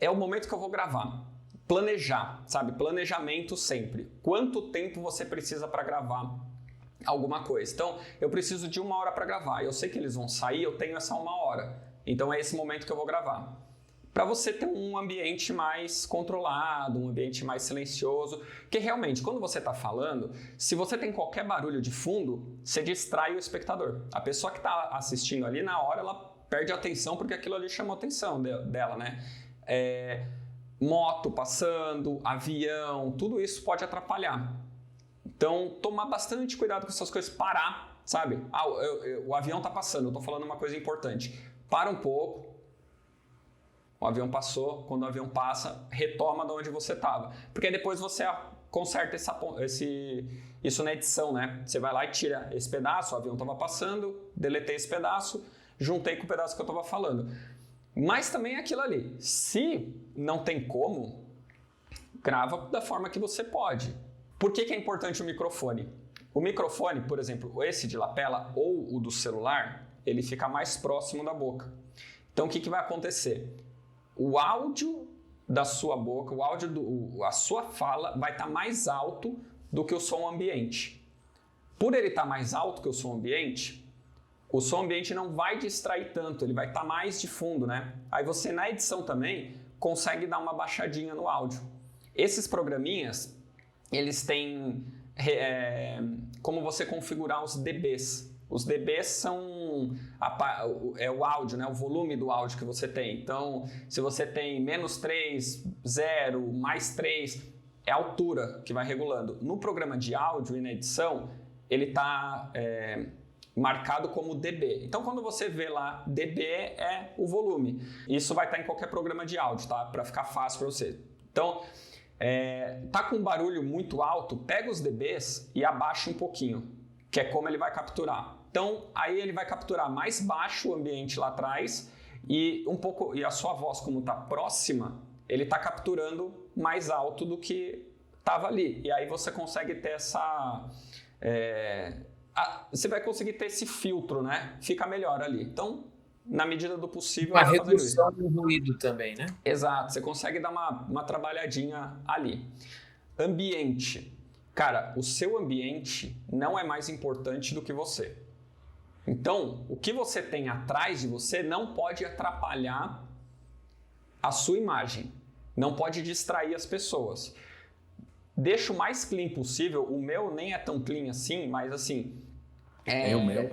é o momento que eu vou gravar. Planejar, sabe? Planejamento sempre. Quanto tempo você precisa para gravar alguma coisa? Então, eu preciso de 1 hora para gravar. Eu sei que eles vão sair, eu tenho essa 1 hora. Então, é esse momento que eu vou gravar. Para você ter um ambiente mais controlado, um ambiente mais silencioso. Porque realmente, quando você está falando, se você tem qualquer barulho de fundo, você distrai o espectador. A pessoa que está assistindo ali, na hora, ela perde a atenção porque aquilo ali chamou a atenção dela, né? Moto passando, avião, tudo isso pode atrapalhar. Então, tomar bastante cuidado com essas coisas, parar, sabe? O avião está passando, eu estou falando uma coisa importante. Para um pouco, o avião passou, quando o avião passa, retoma de onde você estava. Porque depois você conserta isso na edição, né? Você vai lá e tira esse pedaço, o avião estava passando, deletei esse pedaço, juntei com o pedaço que eu estava falando. Mas também é aquilo ali. Se não tem como, grava da forma que você pode. Por que é importante o microfone? O microfone, por exemplo, esse de lapela ou o do celular, ele fica mais próximo da boca. Então, o que vai acontecer? O áudio da sua boca, a sua fala vai estar mais alto do que o som ambiente. Por ele estar mais alto que o som ambiente não vai distrair tanto, ele vai estar mais de fundo, né? Aí você, na edição também, consegue dar uma baixadinha no áudio. Esses programinhas, eles têm como você configurar os dBs. Os dBs são o áudio, né? O volume do áudio que você tem. Então, se você tem -3, 0, +3, é a altura que vai regulando. No programa de áudio e na edição, ele está marcado como dB. Então, quando você vê lá, dB é o volume. Isso vai estar em qualquer programa de áudio, tá? Para ficar fácil para você. Então, tá com um barulho muito alto, pega os dBs e abaixa um pouquinho, que é como ele vai capturar. Então, aí ele vai capturar mais baixo o ambiente lá atrás e a sua voz, como está próxima, ele está capturando mais alto do que estava ali. E aí você consegue ter você vai conseguir ter esse filtro, né? Fica melhor ali. Então, na medida do possível... Uma redução do ruído também, né? Exato, você consegue dar uma trabalhadinha ali. Ambiente. Cara, o seu ambiente não é mais importante do que você. Então, o que você tem atrás de você não pode atrapalhar a sua imagem. Não pode distrair as pessoas. Deixa o mais clean possível. O meu nem é tão clean assim, mas assim... O meu.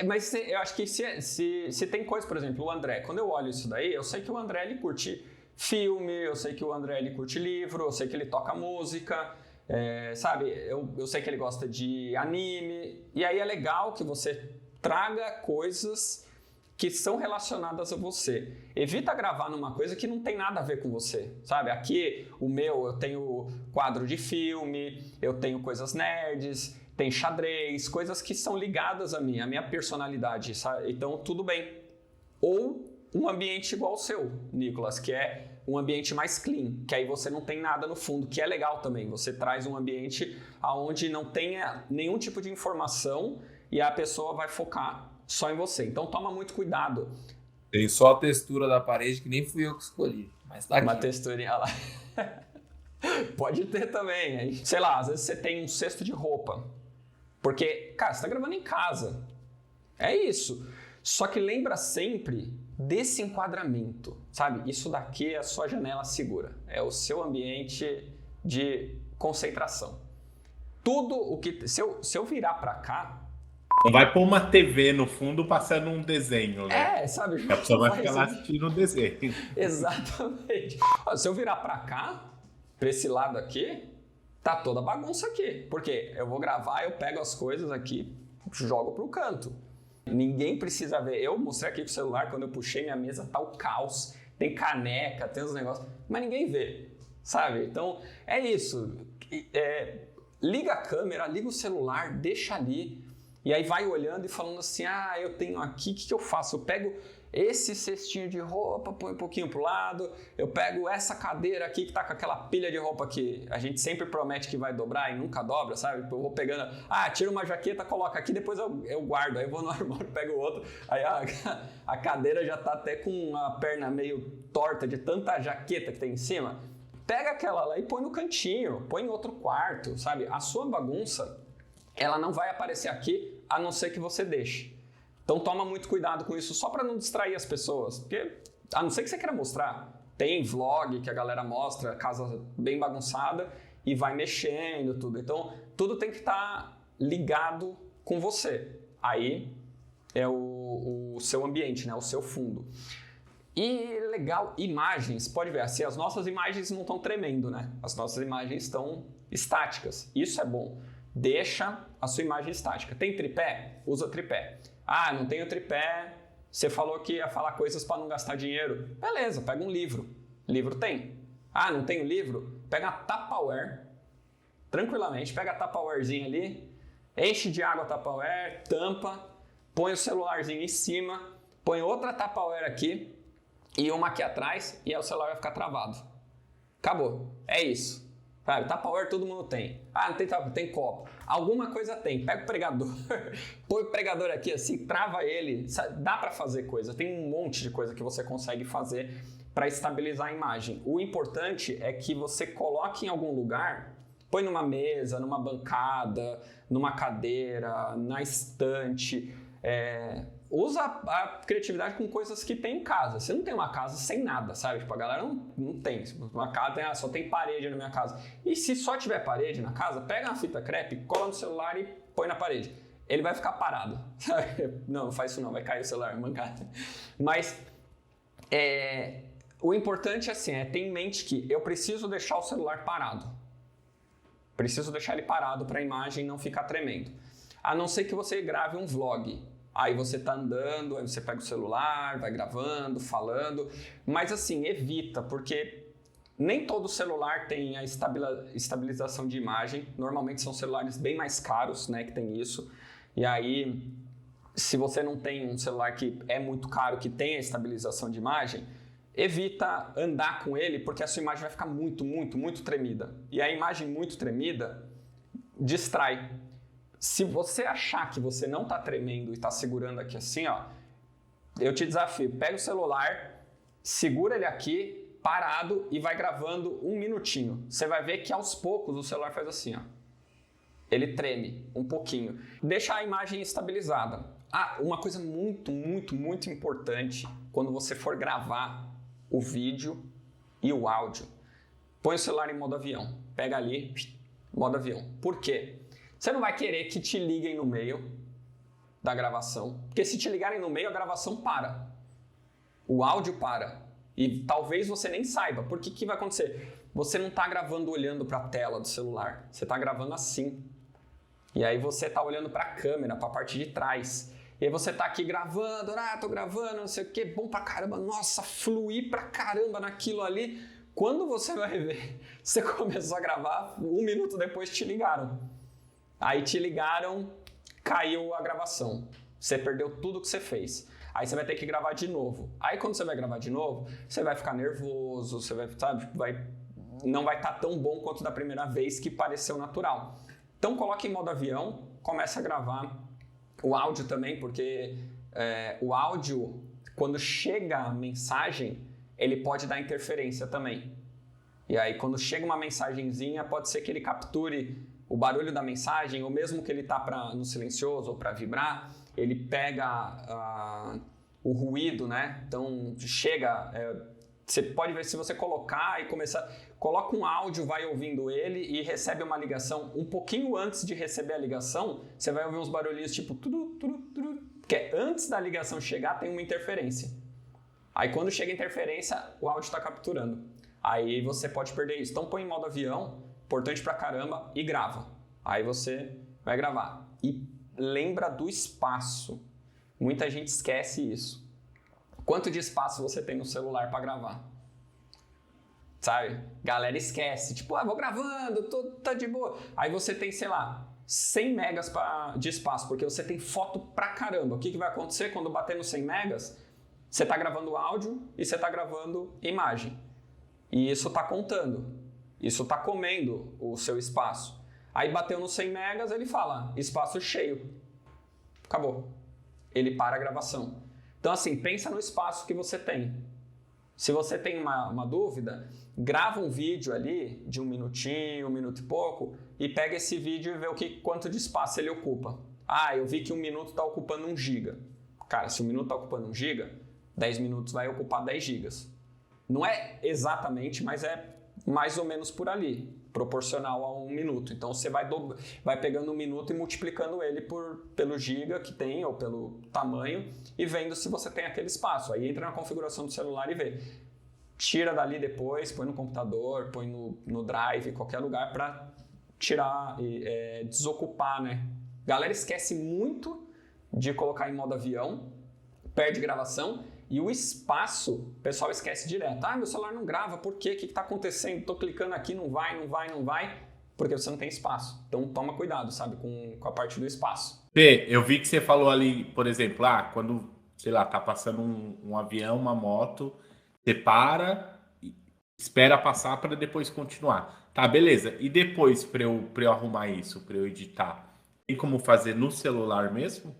Mas eu acho que se tem coisa, por exemplo, o André, quando eu olho isso daí, eu sei que o André ele curte filme, eu sei que o André ele curte livro, eu sei que ele toca música, sabe? Eu sei que ele gosta de anime, e aí é legal que você traga coisas que são relacionadas a você. Evita gravar numa coisa que não tem nada a ver com você, sabe? Aqui, eu tenho quadro de filme, eu tenho coisas nerds, tem xadrez, coisas que são ligadas a mim, a minha personalidade, sabe? Então, tudo bem. Ou um ambiente igual ao seu, Nicolas, que é um ambiente mais clean, que aí você não tem nada no fundo, que é legal também. Você traz um ambiente onde não tenha nenhum tipo de informação e a pessoa vai focar só em você. Então, toma muito cuidado. Tem só a textura da parede, que nem fui eu que escolhi, mas tá aqui. Uma texturinha lá. Pode ter também. Sei lá, às vezes você tem um cesto de roupa. Porque, cara, você tá gravando em casa. É isso. Só que lembra sempre desse enquadramento, sabe? Isso daqui é a sua janela segura. É o seu ambiente de concentração. Tudo o que... Se eu virar pra cá... Não vai pôr uma TV no fundo passando um desenho, né? Sabe? A pessoa vai ficar lá assistindo o desenho. Exatamente. Se eu virar pra cá, pra esse lado aqui... Tá toda bagunça aqui, porque eu vou gravar, eu pego as coisas aqui, jogo pro canto. Ninguém precisa ver. Eu mostrei aqui com o celular, quando eu puxei minha mesa, tá o caos, tem caneca, tem os negócios, mas ninguém vê, sabe? Então, é isso. Liga a câmera, liga o celular, deixa ali, e aí vai olhando e falando assim, eu tenho aqui, o que eu faço? Eu pego esse cestinho de roupa, põe um pouquinho pro lado, eu pego essa cadeira aqui que tá com aquela pilha de roupa que a gente sempre promete que vai dobrar e nunca dobra, sabe? Eu vou pegando, tira uma jaqueta, coloca aqui, depois eu guardo, aí eu vou no armário, pego o outro, aí a cadeira já tá até com a perna meio torta de tanta jaqueta que tem em cima. Pega aquela lá e põe no cantinho, põe em outro quarto, sabe? A sua bagunça, ela não vai aparecer aqui, a não ser que você deixe. Então toma muito cuidado com isso, só para não distrair as pessoas, porque a não ser que você queira mostrar, tem vlog que a galera mostra, casa bem bagunçada e vai mexendo tudo. Então tudo tem que estar ligado com você. Aí é o seu ambiente, né? O seu fundo. E legal, imagens, pode ver, assim, as nossas imagens não estão tremendo, né? As nossas imagens estão estáticas, isso é bom. Deixa a sua imagem estática. Tem tripé? Usa tripé. Não tenho tripé, você falou que ia falar coisas para não gastar dinheiro. Beleza, pega um livro. Livro tem. Não tenho livro? Pega a Tupperware, tranquilamente, pega a Tupperwarezinha ali, enche de água a Tupperware, tampa, põe o celularzinho em cima, põe outra Tupperware aqui e uma aqui atrás e aí o celular vai ficar travado. Acabou. É isso. Sabe? Tupperware todo mundo tem. Ah, não tem Tupperware, tem copo. Alguma coisa tem. Pega o pregador, põe o pregador aqui assim, trava ele. Dá para fazer coisa. Tem um monte de coisa que você consegue fazer para estabilizar a imagem. O importante é que você coloque em algum lugar, põe numa mesa, numa bancada, numa cadeira, na estante. Usa a criatividade com coisas que tem em casa. Você não tem uma casa sem nada, sabe? Tipo, a galera não tem. Uma casa só tem parede na minha casa. E se só tiver parede na casa, pega uma fita crepe, cola no celular e põe na parede. Ele vai ficar parado, sabe? Não faz isso não, vai cair o celular, mancada. Mas o importante assim, é ter em mente que eu preciso deixar o celular parado. Preciso deixar ele parado para a imagem não ficar tremendo. A não ser que você grave um vlog. Aí você tá andando, aí você pega o celular, vai gravando, falando. Mas assim, evita, porque nem todo celular tem a estabilização de imagem. Normalmente são celulares bem mais caros, né, que tem isso. E aí, se você não tem um celular que é muito caro, que tem a estabilização de imagem, evita andar com ele, porque a sua imagem vai ficar muito, muito, muito tremida. E a imagem muito tremida distrai. Se você achar que você não está tremendo e está segurando aqui assim, ó, eu te desafio, pega o celular, segura ele aqui, parado e vai gravando 1 minutinho. Você vai ver que aos poucos o celular faz assim, ó. Ele treme um pouquinho. Deixa a imagem estabilizada. Ah, uma coisa muito, muito, muito importante quando você for gravar o vídeo e o áudio. Põe o celular em modo avião. Pega ali, modo avião. Por quê? Você não vai querer que te liguem no meio da gravação, porque se te ligarem no meio, a gravação para. O áudio para. E talvez você nem saiba, porque o que vai acontecer? Você não está gravando olhando para a tela do celular, você está gravando assim. E aí você está olhando para a câmera, para a parte de trás. E aí você está aqui gravando, tô gravando, não sei o que, bom pra caramba, nossa, fluir pra caramba naquilo ali. Quando você vai ver, você começou a gravar, 1 minuto depois te ligaram. Aí te ligaram, caiu a gravação. Você perdeu tudo que você fez. Aí você vai ter que gravar de novo. Aí quando você vai gravar de novo, você vai ficar nervoso, você vai, sabe, não vai estar tão bom quanto da primeira vez que pareceu natural. Então coloque em modo avião, começa a gravar o áudio também, porque o áudio, quando chega a mensagem, ele pode dar interferência também. E aí quando chega uma mensagenzinha, pode ser que ele capture o barulho da mensagem, ou mesmo que ele está no silencioso ou para vibrar, ele pega o ruído, né? Então chega, você pode ver se você colocar e começar, coloca um áudio, vai ouvindo ele e recebe uma ligação. Um pouquinho antes de receber a ligação, você vai ouvir uns barulhinhos tipo turu, turu, turu, porque antes da ligação chegar tem uma interferência. Aí quando chega a interferência, o áudio está capturando. Aí você pode perder isso. Então põe em modo avião, importante pra caramba, e grava. Aí você vai gravar. E lembra do espaço. Muita gente esquece isso. Quanto de espaço você tem no celular para gravar? Sabe? Galera esquece. Tipo, vou gravando, tá de boa. Aí você tem, sei lá, 100 megas de espaço, porque você tem foto pra caramba. O que vai acontecer quando bater nos 100 megas? Você tá gravando áudio e você tá gravando imagem. E isso tá contando. Isso está comendo o seu espaço. Aí bateu nos 100 megas, ele fala, espaço cheio. Acabou. Ele para a gravação. Então assim, pensa no espaço que você tem. Se você tem uma dúvida, grava um vídeo ali de 1 minutinho, 1 minuto e pouco, e pega esse vídeo e vê quanto de espaço ele ocupa. Ah, eu vi que 1 minuto está ocupando 1 giga. Cara, se 1 minuto está ocupando 1 giga, 10 minutos vai ocupar 10 gigas. Não é exatamente, mas é mais ou menos por ali, proporcional a 1 minuto. Então você vai pegando 1 minuto e multiplicando ele pelo giga que tem, ou pelo tamanho, e vendo se você tem aquele espaço. Aí entra na configuração do celular e vê. Tira dali depois, põe no computador, põe no Drive, qualquer lugar para tirar e desocupar, né? Galera esquece muito de colocar em modo avião, perde gravação. E o espaço, o pessoal esquece direto. Meu celular não grava, por quê? O que está acontecendo? Estou clicando aqui, não vai. porque você não tem espaço. Então toma cuidado, sabe, com a parte do espaço. Fê, eu vi que você falou ali, por exemplo, quando, sei lá, tá passando um avião, uma moto, você para, espera passar para depois continuar. Tá, beleza. E depois, para eu arrumar isso, para eu editar, tem como fazer no celular mesmo?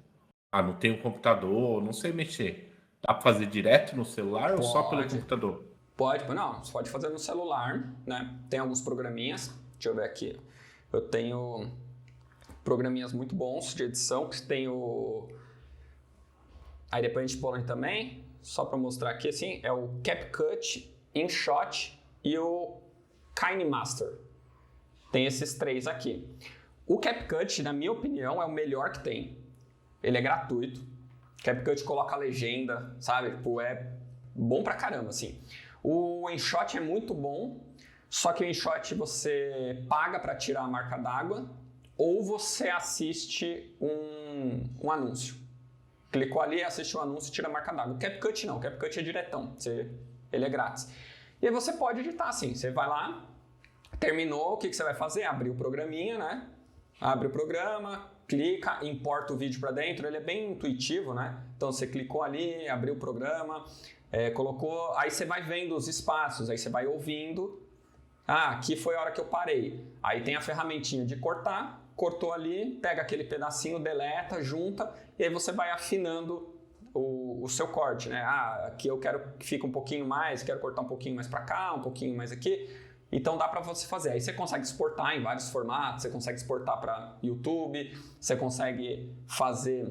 Não tem um computador, não sei mexer. Dá para fazer direto no celular ou só pelo computador? Não, você pode fazer no celular, né? Tem alguns programinhas, deixa eu ver aqui. Eu tenho programinhas muito bons de edição, que tem o... Aí depois a gente põe também, só para mostrar aqui, assim, é o CapCut, InShot e o KineMaster. Tem esses 3 aqui. O CapCut, na minha opinião, é o melhor que tem. Ele é gratuito. CapCut coloca a legenda, sabe? Tipo, é bom pra caramba, assim. O InShot é muito bom, só que o InShot você paga para tirar a marca d'água ou você assiste um anúncio. Clicou ali, assiste um anúncio e tira a marca d'água. O CapCut não, o CapCut é diretão, ele é grátis. E aí você pode editar assim, você vai lá, terminou, o que você vai fazer? Abrir o programinha, né? Abre o programa, clica, importa o vídeo para dentro, ele é bem intuitivo, né? Então você clicou ali, abriu o programa, colocou, aí você vai vendo os espaços, aí você vai ouvindo. Aqui foi a hora que eu parei. Aí tem a ferramentinha de cortar, cortou ali, pega aquele pedacinho, deleta, junta, e aí você vai afinando o seu corte, né? Aqui eu quero que fique um pouquinho mais, quero cortar um pouquinho mais para cá, um pouquinho mais aqui. Então dá para você fazer. Aí você consegue exportar em vários formatos, você consegue exportar para YouTube, você consegue fazer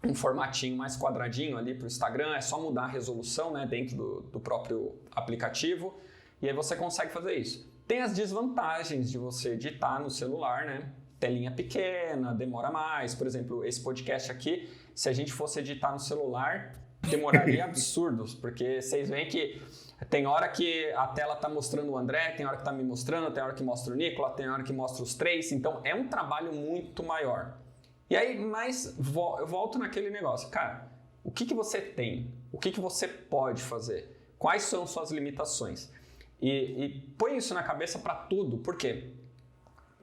um formatinho mais quadradinho ali para o Instagram, é só mudar a resolução, né, dentro do próprio aplicativo, e aí você consegue fazer isso. Tem as desvantagens de você editar no celular, né? Telinha pequena, demora mais. Por exemplo, esse podcast aqui, se a gente fosse editar no celular, demoraria absurdos, porque vocês veem que tem hora que a tela tá mostrando o André, tem hora que tá me mostrando, tem hora que mostra o Nicola, tem hora que mostra os 3, então é um trabalho muito maior. E aí, mas eu volto naquele negócio, cara, o que você tem? O que você pode fazer? Quais são suas limitações? E põe isso na cabeça para tudo, por quê?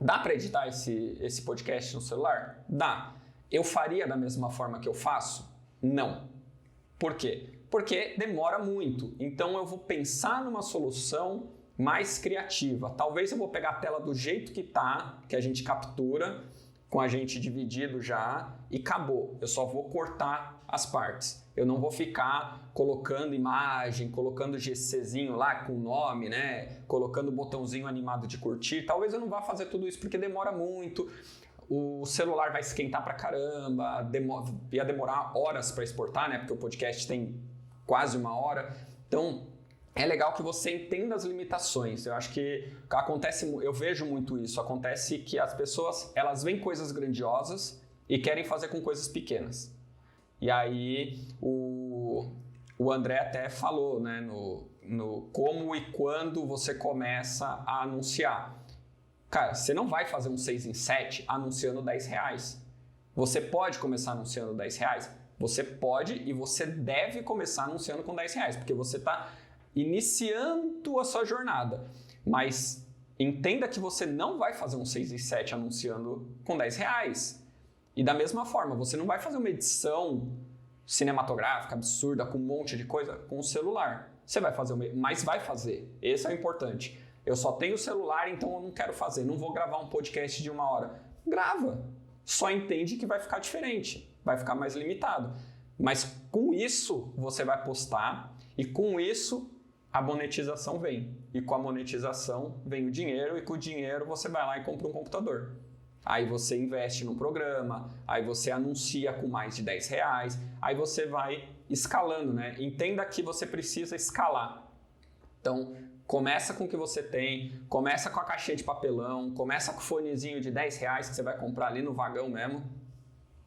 Dá para editar esse podcast no celular? Dá. Eu faria da mesma forma que eu faço? Não. Por quê? Porque demora muito. Então eu vou pensar numa solução mais criativa. Talvez eu vou pegar a tela do jeito que tá, que a gente captura, com a gente dividido já, e acabou. Eu só vou cortar as partes. Eu não vou ficar colocando imagem, colocando GCzinho lá com nome, né? Colocando botãozinho animado de curtir. Talvez eu não vá fazer tudo isso porque demora muito. O celular vai esquentar pra caramba, ia demorar horas para exportar, né? Porque o podcast tem quase 1 hora. Então, é legal que você entenda as limitações. Eu acho que acontece, eu vejo muito isso. Acontece que as pessoas, elas veem coisas grandiosas e querem fazer com coisas pequenas. E aí, o André até falou, né? No como e quando você começa a anunciar. Cara, você não vai fazer um 6 em 7 anunciando R$10. Você pode começar anunciando R$10? Você pode e você deve começar anunciando com R$10, porque você está iniciando a sua jornada. Mas entenda que você não vai fazer um 6 em 7 anunciando com R$10. E da mesma forma, você não vai fazer uma edição cinematográfica absurda com um monte de coisa com o celular. Você vai fazer, mas vai fazer. Esse é o importante. Eu só tenho o celular, então eu não quero fazer. Não vou gravar um podcast de 1 hora. Grava. Só entende que vai ficar diferente. Vai ficar mais limitado. Mas com isso, você vai postar. E com isso, a monetização vem. E com a monetização vem o dinheiro. E com o dinheiro, você vai lá e compra um computador. Aí você investe no programa. Aí você anuncia com mais de R$10. Aí você vai escalando, né? Entenda que você precisa escalar. Então, começa com o que você tem, começa com a caixinha de papelão, começa com o fonezinho de R$10 que você vai comprar ali no vagão mesmo.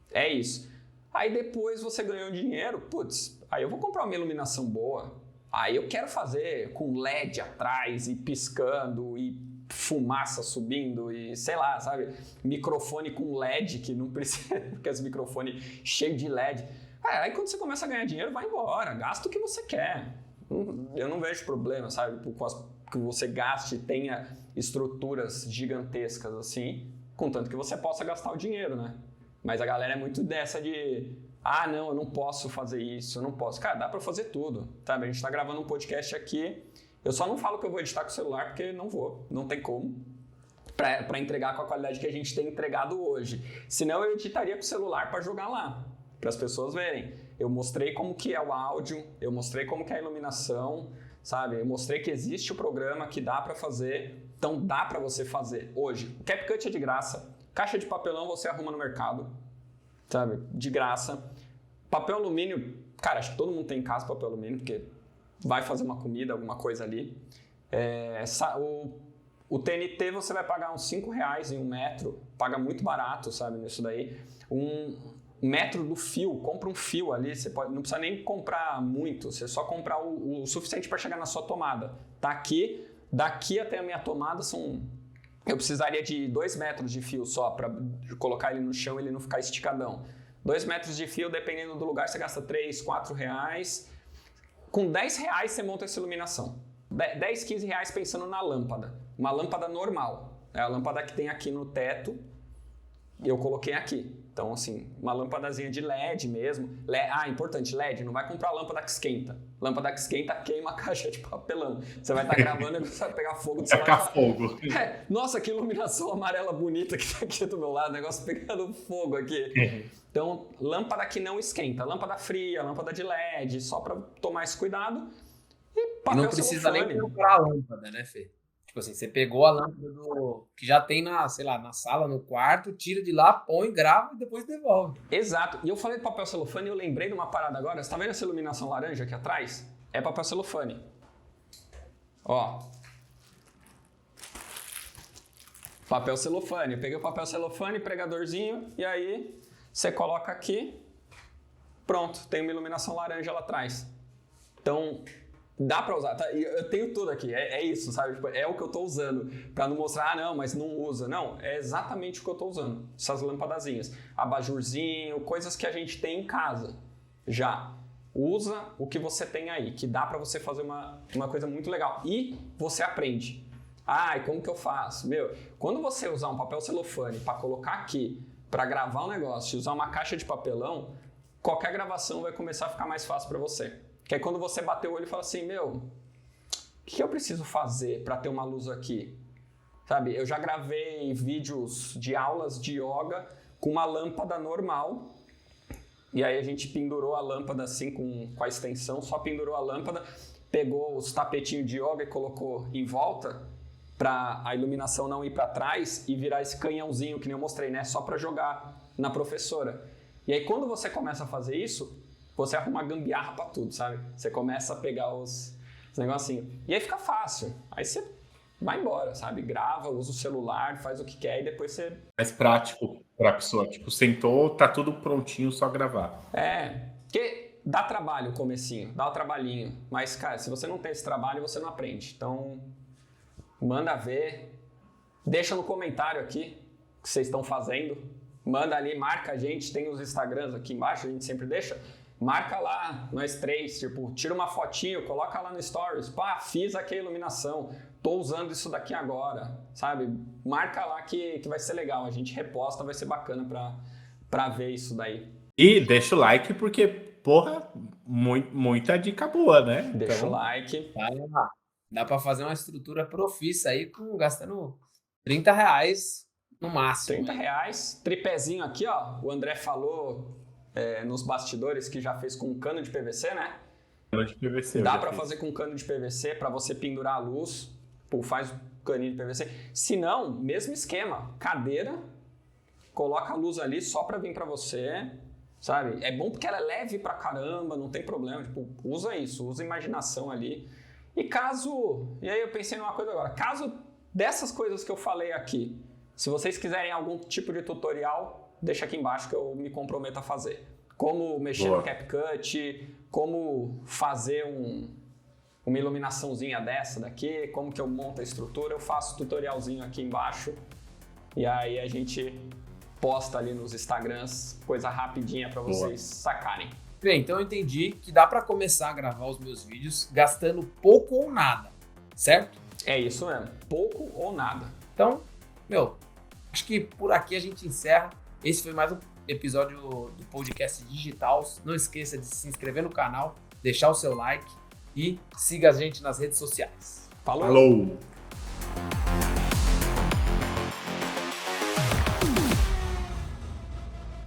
É isso. Aí depois você ganhou dinheiro, putz, aí eu vou comprar uma iluminação boa. Aí eu quero fazer com LED atrás e piscando e fumaça subindo e sei lá, sabe? Microfone com LED que não precisa, porque esse microfone cheio de LED. Aí quando você começa a ganhar dinheiro, vai embora, gasta o que você quer. Eu não vejo problema, sabe, com que você gaste, tenha estruturas gigantescas assim, contanto que você possa gastar o dinheiro, né? Mas a galera é muito dessa de, não, eu não posso fazer isso, eu não posso. Cara, dá pra fazer tudo, sabe? A gente tá gravando um podcast aqui, eu só não falo que eu vou editar com o celular porque não tem como. Pra entregar com a qualidade que a gente tem entregado hoje. Senão eu editaria com o celular para jogar lá, para as pessoas verem. Eu mostrei como que é o áudio, eu mostrei como que é a iluminação, sabe? Eu mostrei que existe o programa que dá para fazer, então dá para você fazer hoje. O CapCut é de graça, caixa de papelão você arruma no mercado, sabe? De graça. Papel alumínio, cara, acho que todo mundo tem em casa papel alumínio, porque vai fazer uma comida, alguma coisa ali. O TNT você vai pagar uns R$5 em 1 metro, paga muito barato, sabe, nisso daí. Um metro do fio, compra um fio ali, você não precisa nem comprar muito, você só comprar o suficiente para chegar na sua tomada. Tá aqui, daqui até a minha tomada eu precisaria de 2 metros de fio só para colocar ele no chão e ele não ficar esticadão. 2 metros de fio, dependendo do lugar, você gasta R$3, R$4. Com R$10 você monta essa iluminação. 10, 15 reais pensando na lâmpada. Uma lâmpada normal. É a lâmpada que tem aqui no teto. Eu coloquei aqui. Então, assim, uma lâmpadazinha de LED mesmo. Importante, LED. Não vai comprar lâmpada que esquenta. Lâmpada que esquenta queima a caixa de papelão. Você vai estar gravando e vai pegar fogo do celular. Tacar fogo. Nossa, que iluminação amarela bonita que tá aqui do meu lado. O negócio pegando fogo aqui. Então, lâmpada que não esquenta. Lâmpada fria, lâmpada de LED. Só para tomar esse cuidado. E não precisa nem comprar a lâmpada, né, Fê? Tipo assim, você pegou a lâmpada que já tem na sala, no quarto, tira de lá, põe, grava e depois devolve. Exato. E eu falei de papel celofane e eu lembrei de uma parada agora. Você tá vendo essa iluminação laranja aqui atrás? É papel celofane. Ó. Papel celofane. Eu peguei o papel celofane, pregadorzinho, e aí você coloca aqui. Pronto, tem uma iluminação laranja lá atrás. Então, dá pra usar, tá? Eu tenho tudo aqui, é isso, sabe? Tipo, é o que eu tô usando, pra não mostrar, não, mas não usa. Não, é exatamente o que eu tô usando, essas lâmpadazinhas. Abajurzinho, coisas que a gente tem em casa. Já usa o que você tem aí, que dá pra você fazer uma coisa muito legal. E você aprende. E como que eu faço? Quando você usar um papel celofane pra colocar aqui, pra gravar um negócio, e usar uma caixa de papelão, qualquer gravação vai começar a ficar mais fácil pra você. Que é quando você bater o olho e fala assim, o que eu preciso fazer para ter uma luz aqui? Sabe, eu já gravei vídeos de aulas de yoga com uma lâmpada normal, e aí a gente pendurou a lâmpada assim com a extensão, só pendurou a lâmpada, pegou os tapetinhos de yoga e colocou em volta para a iluminação não ir para trás e virar esse canhãozinho que nem eu mostrei, né? Só para jogar na professora. E aí quando você começa a fazer isso, você arruma gambiarra pra tudo, sabe? Você começa a pegar os negocinhos. E aí fica fácil. Aí você vai embora, sabe? Grava, usa o celular, faz o que quer e depois você... Mais prático pra pessoa. Tipo, sentou, tá tudo prontinho, só gravar. Porque dá trabalho o comecinho, dá o trabalhinho. Mas, cara, se você não tem esse trabalho, você não aprende. Então, manda ver. Deixa no comentário aqui o que vocês estão fazendo. Manda ali, marca a gente. Tem os Instagrams aqui embaixo, a gente sempre deixa. Marca lá, nós três, tipo, tira uma fotinho, coloca lá no Stories, fiz aqui a iluminação, tô usando isso daqui agora, sabe? Marca lá que vai ser legal, a gente reposta, vai ser bacana pra ver isso daí. E deixa o like, porque, porra, muita dica boa, né? Deixa o like. Dá pra fazer uma estrutura profissa aí, gastando R$30 no máximo. R$30, tripézinho aqui, ó, o André falou... nos bastidores que já fez com cano de PVC, né? Cano de PVC. Dá pra fazer com cano de PVC pra você pendurar a luz. Faz o caninho de PVC. Se não, mesmo esquema. Cadeira, coloca a luz ali só pra vir pra você, sabe? É bom porque ela é leve pra caramba, não tem problema. Tipo, usa isso, usa a imaginação ali. E aí eu pensei numa coisa agora. Caso dessas coisas que eu falei aqui, se vocês quiserem algum tipo de tutorial... deixa aqui embaixo que eu me comprometo a fazer. Como mexer no CapCut, como fazer uma iluminaçãozinha dessa daqui, como que eu monto a estrutura, eu faço tutorialzinho aqui embaixo. E aí a gente posta ali nos Instagrams, coisa rapidinha para vocês sacarem. Bem, então eu entendi que dá para começar a gravar os meus vídeos gastando pouco ou nada, certo? É isso mesmo, pouco ou nada. Então, acho que por aqui a gente encerra. Esse foi mais um episódio do podcast Digitals. Não esqueça de se inscrever no canal, deixar o seu like e siga a gente nas redes sociais. Falou! Falou!